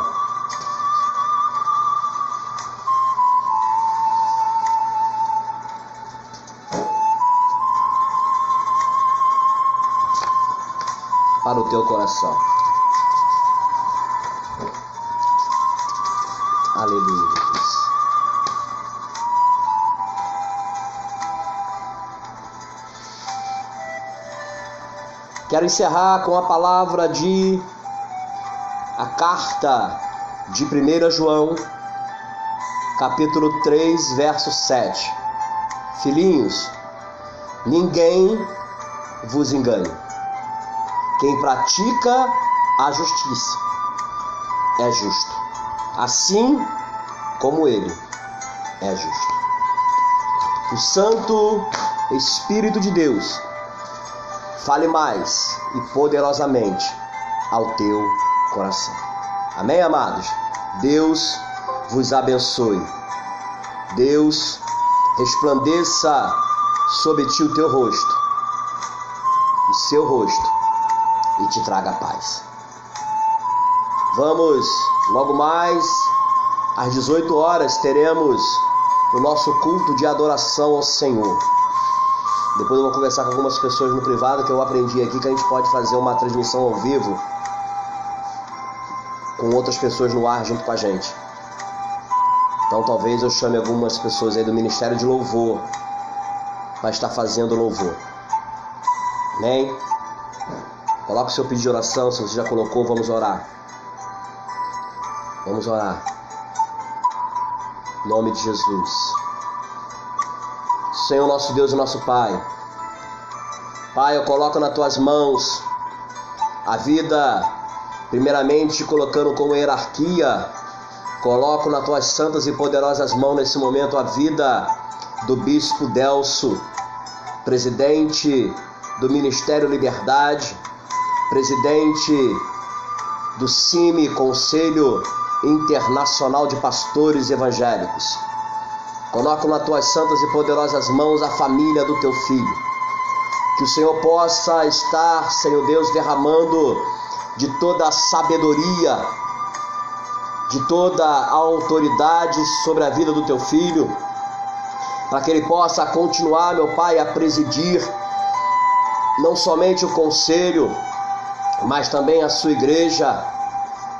para o teu coração. Aleluia, Jesus. Quero encerrar com a palavra a carta de 1 João, capítulo 3, verso 7. Filhinhos, ninguém vos engane. Quem pratica a justiça é justo, assim como ele é justo. O Santo Espírito de Deus fale mais e poderosamente ao teu coração. Amém, amados? Deus vos abençoe. Deus resplandeça sobre ti o teu rosto, o seu rosto, e te traga paz. Vamos, logo mais, às 18 horas, teremos o nosso culto de adoração ao Senhor. Depois eu vou conversar com algumas pessoas no privado, que eu aprendi aqui que a gente pode fazer uma transmissão ao vivo com outras pessoas no ar junto com a gente. Então talvez eu chame algumas pessoas aí do Ministério de Louvor para estar fazendo louvor. Amém? Coloque o seu pedido de oração, se você já colocou, vamos orar. Vamos orar. Em nome de Jesus. Senhor, nosso Deus e nosso Pai. Pai, eu coloco nas tuas mãos a vida, primeiramente colocando como hierarquia, coloco nas tuas santas e poderosas mãos nesse momento a vida do Bispo Delso, presidente do Ministério Liberdade, presidente do CIMI, Conselho Internacional de Pastores Evangélicos. Coloco nas tuas santas e poderosas mãos a família do teu filho. Que o Senhor possa estar, Senhor Deus, derramando de toda a sabedoria, de toda a autoridade sobre a vida do teu filho, para que ele possa continuar, meu Pai, a presidir não somente o conselho, mas também a sua igreja.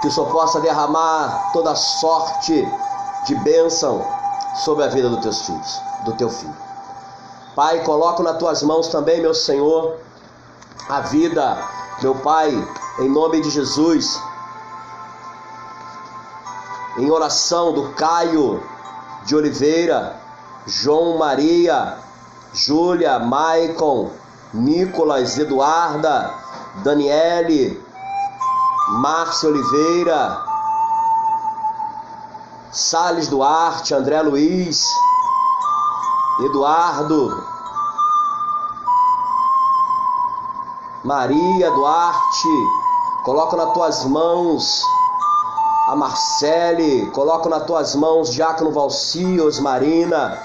Que o Senhor possa derramar toda sorte de bênção sobre a vida dos teus filhos, do teu filho. Pai, coloco nas tuas mãos também, meu Senhor, a vida, meu Pai, em nome de Jesus, em oração do Caio de Oliveira, João Maria, Júlia, Maicon, Nicolas, Eduarda, Daniele, Márcia Oliveira, Salles Duarte, André Luiz, Eduardo, Maria Duarte. Coloco nas tuas mãos a Marcele, coloco nas tuas mãos Diácono Valcios, Marina.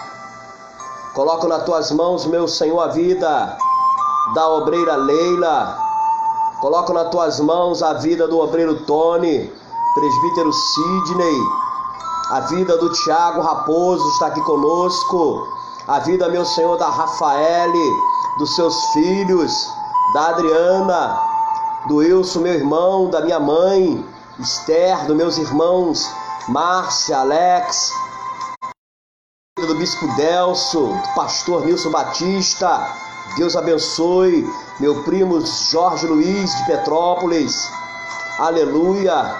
Coloco nas tuas mãos, meu Senhor, a vida da obreira Leila. Coloco nas tuas mãos a vida do obreiro Tony, presbítero Sidney, a vida do Tiago Raposo está aqui conosco, a vida, meu Senhor, da Rafaele, dos seus filhos, da Adriana, do Wilson, meu irmão, da minha mãe, Esther, dos meus irmãos, Márcia, Alex, do Bispo Delso, do pastor Nilson Batista. Deus abençoe meu primo Jorge Luiz de Petrópolis, aleluia.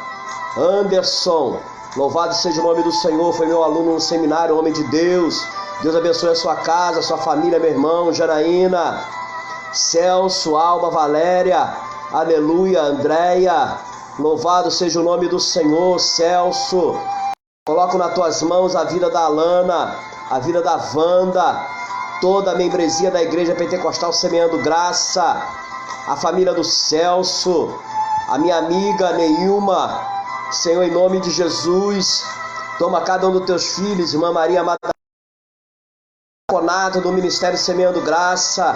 Anderson, Louvado seja o nome do Senhor. Foi meu aluno no seminário, homem de Deus. Deus abençoe a sua casa, a sua família, meu irmão. Janaína, Celso, Alba, Valéria, aleluia, Andréia. Louvado seja o nome do Senhor. Celso, coloco nas tuas mãos a vida da Alana, a vida da Wanda, toda a membresia da Igreja Pentecostal Semeando Graça, a família do Celso, a minha amiga Neilma. Senhor, em nome de Jesus, toma cada um dos teus filhos, irmã Maria Madalena, do Ministério Semeando Graça.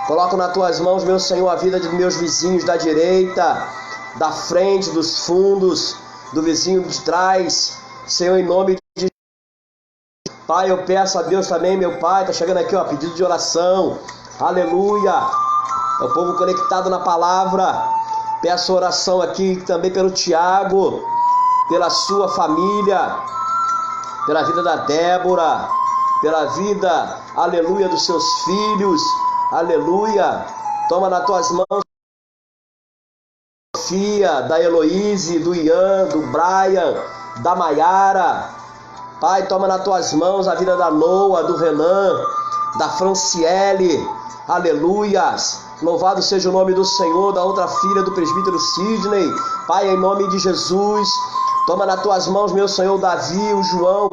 Coloco nas tuas mãos, meu Senhor, a vida de meus vizinhos da direita, da frente, dos fundos, do vizinho de trás. Senhor, em nome de Jesus. Pai, eu peço a Deus também, meu Pai, tá chegando aqui, ó, pedido de oração. Aleluia. É o povo conectado na palavra. Peço oração aqui também pelo Tiago, pela sua família, pela vida da Débora, pela vida, aleluia, dos seus filhos, aleluia. Toma nas tuas mãos, Sofia, da Heloíse, do Ian, do Brian, da Maiara. Pai, toma nas tuas mãos a vida da Noa, do Renan, da Franciele, aleluias. Louvado seja o nome do Senhor, da outra filha do presbítero Sidney. Pai, em nome de Jesus, toma nas tuas mãos, meu Senhor, o Davi, o João,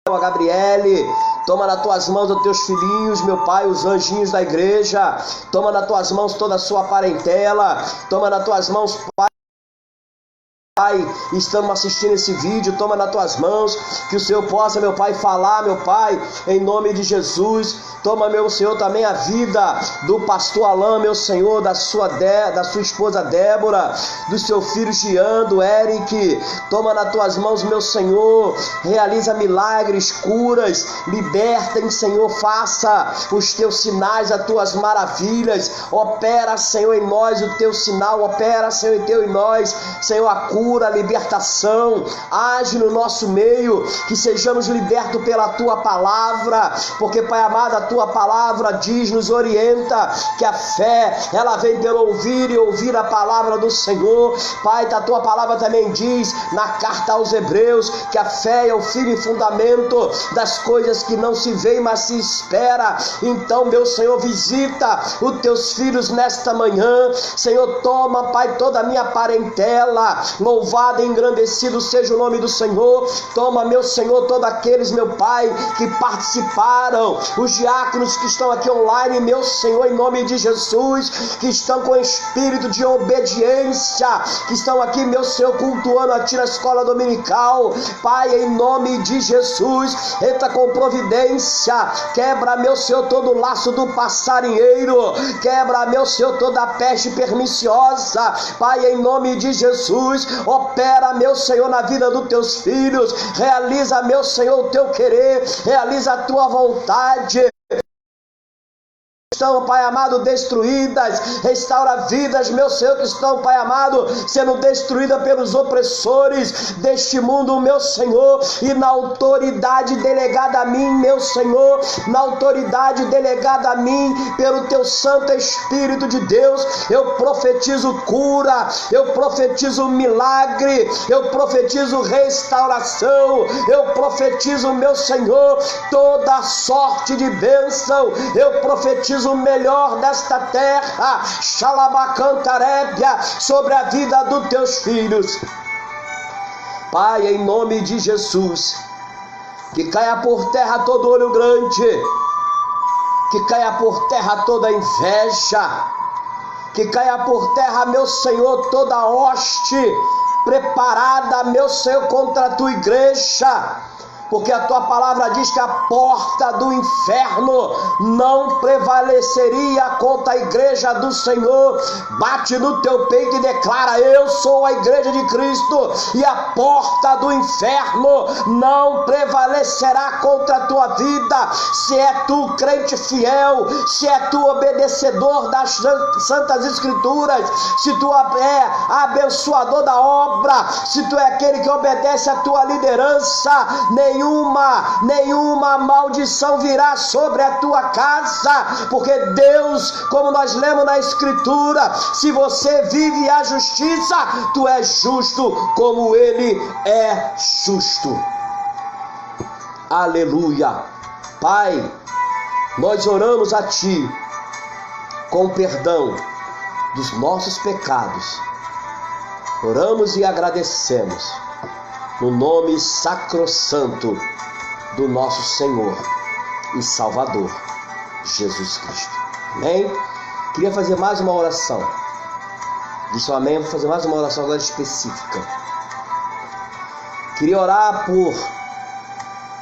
a Gabriele. Toma nas tuas mãos os teus filhinhos, meu Pai, os anjinhos da igreja. Toma nas tuas mãos toda a sua parentela. Toma nas tuas mãos, Pai. Estamos assistindo esse vídeo, toma nas tuas mãos, que o Senhor possa, meu Pai, falar, meu Pai, em nome de Jesus. Toma, meu Senhor, também a vida do pastor Alain, meu Senhor, da sua esposa Débora, do seu filho Jean, do Eric. Toma nas tuas mãos, meu Senhor, realiza milagres, curas, libertem, Senhor, faça os teus sinais, as tuas maravilhas. Opera, Senhor, em nós o teu sinal, opera, Senhor, em nós, Senhor, a cura, a libertação. Age no nosso meio, que sejamos libertos pela tua palavra, porque, Pai amado, a tua palavra diz, nos orienta, que a fé, ela vem pelo ouvir e ouvir a palavra do Senhor. Pai, a tua palavra também diz, na carta aos Hebreus, que a fé é o firme fundamento das coisas que não se veem, mas se espera. Então, meu Senhor, visita os teus filhos nesta manhã. Senhor, toma, Pai, toda a minha parentela. Louvado e engrandecido seja o nome do Senhor. Toma, meu Senhor, todos aqueles, meu Pai, que participaram, os diáconos que estão aqui online, meu Senhor, em nome de Jesus, que estão com espírito de obediência, que estão aqui, meu Senhor, cultuando a Ti na escola dominical. Pai, em nome de Jesus, entra com providência, quebra, meu Senhor, todo o laço do passarinheiro, quebra, meu Senhor, toda a peste perniciosa. Pai, em nome de Jesus, opera, meu Senhor, na vida dos teus filhos, realiza, meu Senhor, o teu querer, realiza a tua vontade. Estão, Pai amado, destruídas, restaura vidas, meu Senhor, que estão, Pai amado, sendo destruídas pelos opressores deste mundo, meu Senhor, e na autoridade delegada a mim, meu Senhor, na autoridade delegada a mim, pelo Teu Santo Espírito de Deus, eu profetizo cura, eu profetizo milagre, eu profetizo restauração, eu profetizo, meu Senhor, toda sorte de bênção, eu profetizo o melhor desta terra, Xalabacantarébia, sobre a vida dos teus filhos. Pai, em nome de Jesus, que caia por terra todo olho grande, que caia por terra toda inveja, que caia por terra, meu Senhor, toda hoste preparada, meu Senhor, contra a tua igreja. Porque a tua palavra diz que a porta do inferno não prevaleceria contra a igreja do Senhor. Bate no teu peito e declara: eu sou a igreja de Cristo, e a porta do inferno não prevalecerá contra a tua vida. Se é tu crente fiel, se é tu obedecedor das santas escrituras, se tu é abençoador da obra, se tu é aquele que obedece a tua liderança, nenhum nenhuma maldição virá sobre a tua casa, porque Deus, como nós lemos na Escritura, se você vive a justiça, tu és justo como Ele é justo. Aleluia. Pai, nós oramos a Ti com perdão dos nossos pecados. Oramos e agradecemos no nome sacrossanto do nosso Senhor e Salvador, Jesus Cristo. Amém? Queria fazer mais uma oração. Disse um amém, vou fazer mais uma oração agora específica. Queria orar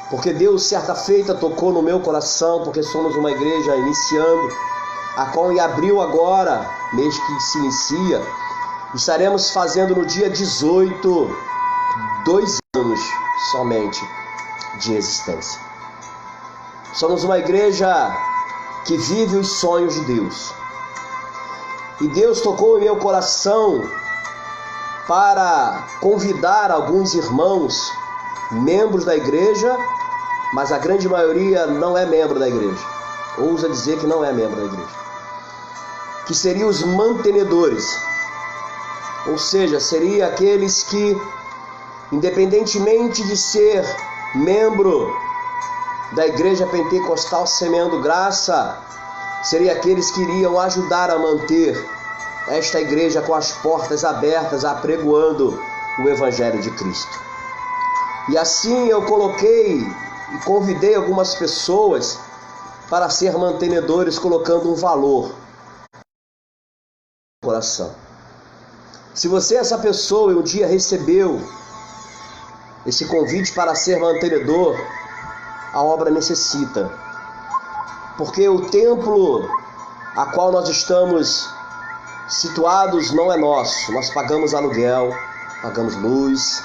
porque Deus, certa feita, tocou no meu coração, porque somos uma igreja iniciando, a qual em abril agora, mês que se inicia, estaremos fazendo no dia 18, 2 anos somente de existência. Somos uma igreja que vive os sonhos de Deus. E Deus tocou em meu coração para convidar alguns irmãos, membros da igreja, mas a grande maioria não é membro da igreja. Ousa dizer que não é membro da igreja. Que seriam os mantenedores. Ou seja, seriam aqueles que, independentemente de ser membro da igreja pentecostal semeando graça, seriam aqueles que iriam ajudar a manter esta igreja com as portas abertas, apregoando o Evangelho de Cristo. E assim eu coloquei e convidei algumas pessoas para ser mantenedores, colocando um valor no coração. Se você, essa pessoa, um dia recebeu esse convite para ser mantenedor, a obra necessita. Porque o templo a qual nós estamos situados não é nosso. Nós pagamos aluguel, pagamos luz,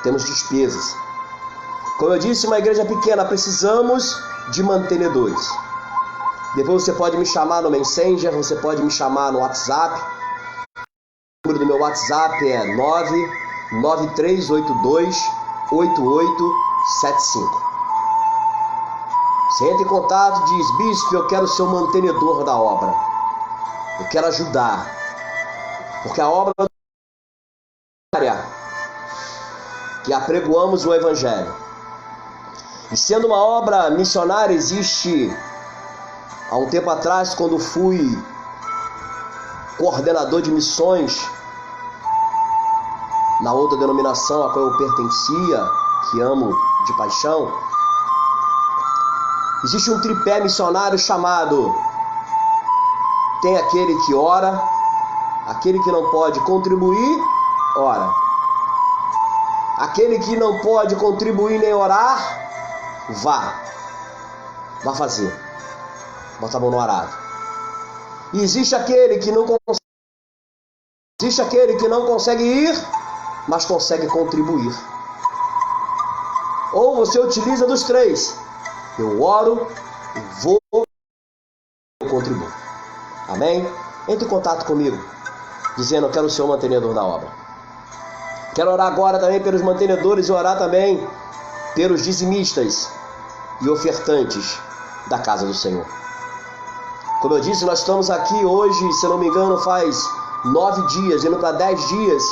temos despesas. Como eu disse, uma igreja pequena, precisamos de mantenedores. Depois você pode me chamar no Messenger, você pode me chamar no WhatsApp. O número do meu WhatsApp é 993828875. Você entra em contato e diz: bispo, eu quero ser o mantenedor da obra. Eu quero ajudar. Porque a obra que apregoamos o Evangelho. E sendo uma obra missionária, existe, há um tempo atrás, quando fui coordenador de missões na outra denominação a qual eu pertencia, que amo de paixão, existe um tripé missionário chamado: tem aquele que ora, aquele que não pode contribuir, ora. Aquele que não pode contribuir nem orar, vá fazer, bota a mão no arado. E existe aquele que não consegue ir, mas consegue contribuir. Ou você utiliza dos três: eu oro, eu vou, eu contribuo. Amém? Entre em contato comigo, dizendo: eu quero ser o mantenedor da obra. Quero orar agora também pelos mantenedores e orar também pelos dizimistas e ofertantes da casa do Senhor. Como eu disse, nós estamos aqui hoje, se não me engano, faz 9 dias, indo para 10 dias,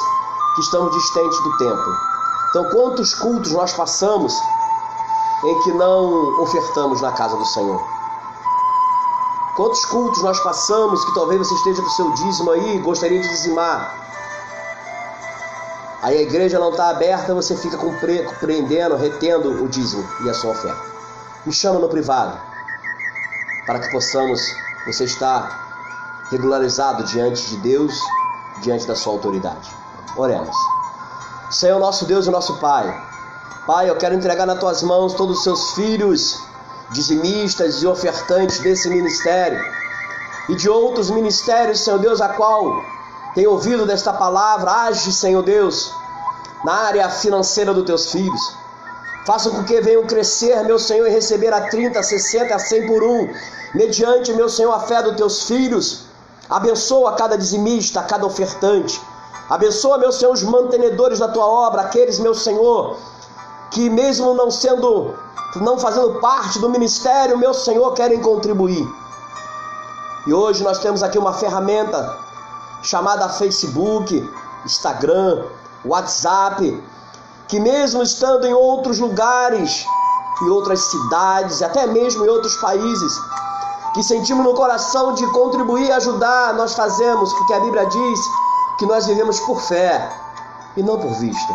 que estamos distantes do templo. Então, quantos cultos nós passamos em que não ofertamos na casa do Senhor? Quantos cultos nós passamos que talvez você esteja com o seu dízimo aí e gostaria de dizimar? Aí a igreja não está aberta, você fica compreendendo, retendo o dízimo e a sua oferta. Me chama no privado, para que possamos, você estar regularizado diante de Deus, diante da sua autoridade. Oremos. Senhor, nosso Deus e nosso Pai. Pai, eu quero entregar nas tuas mãos todos os seus filhos, dizimistas e ofertantes desse ministério e de outros ministérios, Senhor Deus, a qual tem ouvido desta palavra. Age, Senhor Deus, na área financeira dos teus filhos. Faça com que venham crescer, meu Senhor, e receber a 30, 60, a 100 por um, mediante, meu Senhor, a fé dos teus filhos. Abençoa cada dizimista, cada ofertante. Abençoa, meu Senhor, os mantenedores da tua obra, aqueles, meu Senhor, que mesmo não fazendo parte do ministério, meu Senhor, querem contribuir. E hoje nós temos aqui uma ferramenta chamada Facebook, Instagram, WhatsApp, que mesmo estando em outros lugares, em outras cidades, até mesmo em outros países, que sentimos no coração de contribuir e ajudar, nós fazemos, porque a Bíblia diz que nós vivemos por fé e não por vista.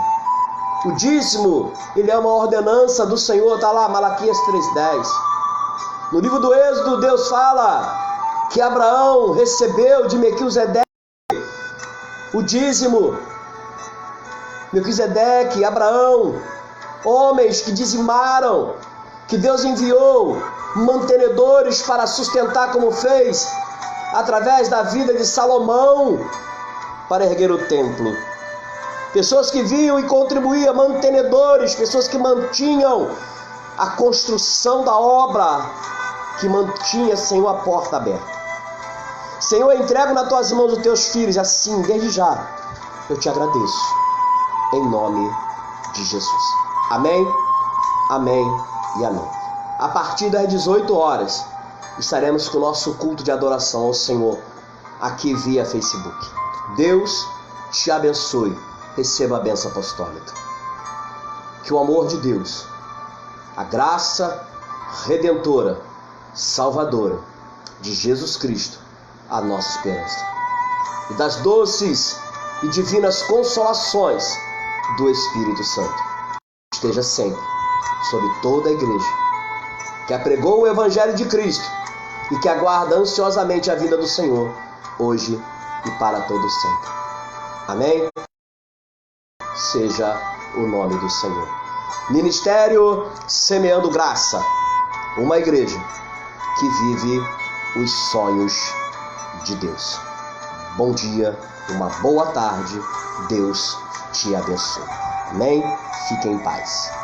O dízimo, ele é uma ordenança do Senhor, está lá, Malaquias 3:10. No livro do Êxodo, Deus fala que Abraão recebeu de Melquisedeque o dízimo. Melquisedeque, Abraão, homens que dizimaram, que Deus enviou mantenedores para sustentar, como fez através da vida de Salomão, para erguer o templo. Pessoas que vinham e contribuíam, mantenedores, pessoas que mantinham a construção da obra, que mantinha, Senhor, a porta aberta. Senhor, eu entrego nas tuas mãos os teus filhos, assim, desde já, eu te agradeço, em nome de Jesus. Amém, amém e amém. A partir das 18 horas, estaremos com o nosso culto de adoração ao Senhor, aqui via Facebook. Deus te abençoe, receba a bênção apostólica. Que o amor de Deus, a graça redentora, salvadora de Jesus Cristo, a nossa esperança, e das doces e divinas consolações do Espírito Santo esteja sempre sobre toda a igreja que apregou o Evangelho de Cristo e que aguarda ansiosamente a vinda do Senhor, hoje e para todo sempre. Amém? Seja o nome do Senhor. Ministério Semeando Graça, uma igreja que vive os sonhos de Deus. Bom dia, uma boa tarde, Deus te abençoe. Amém? Fique em paz.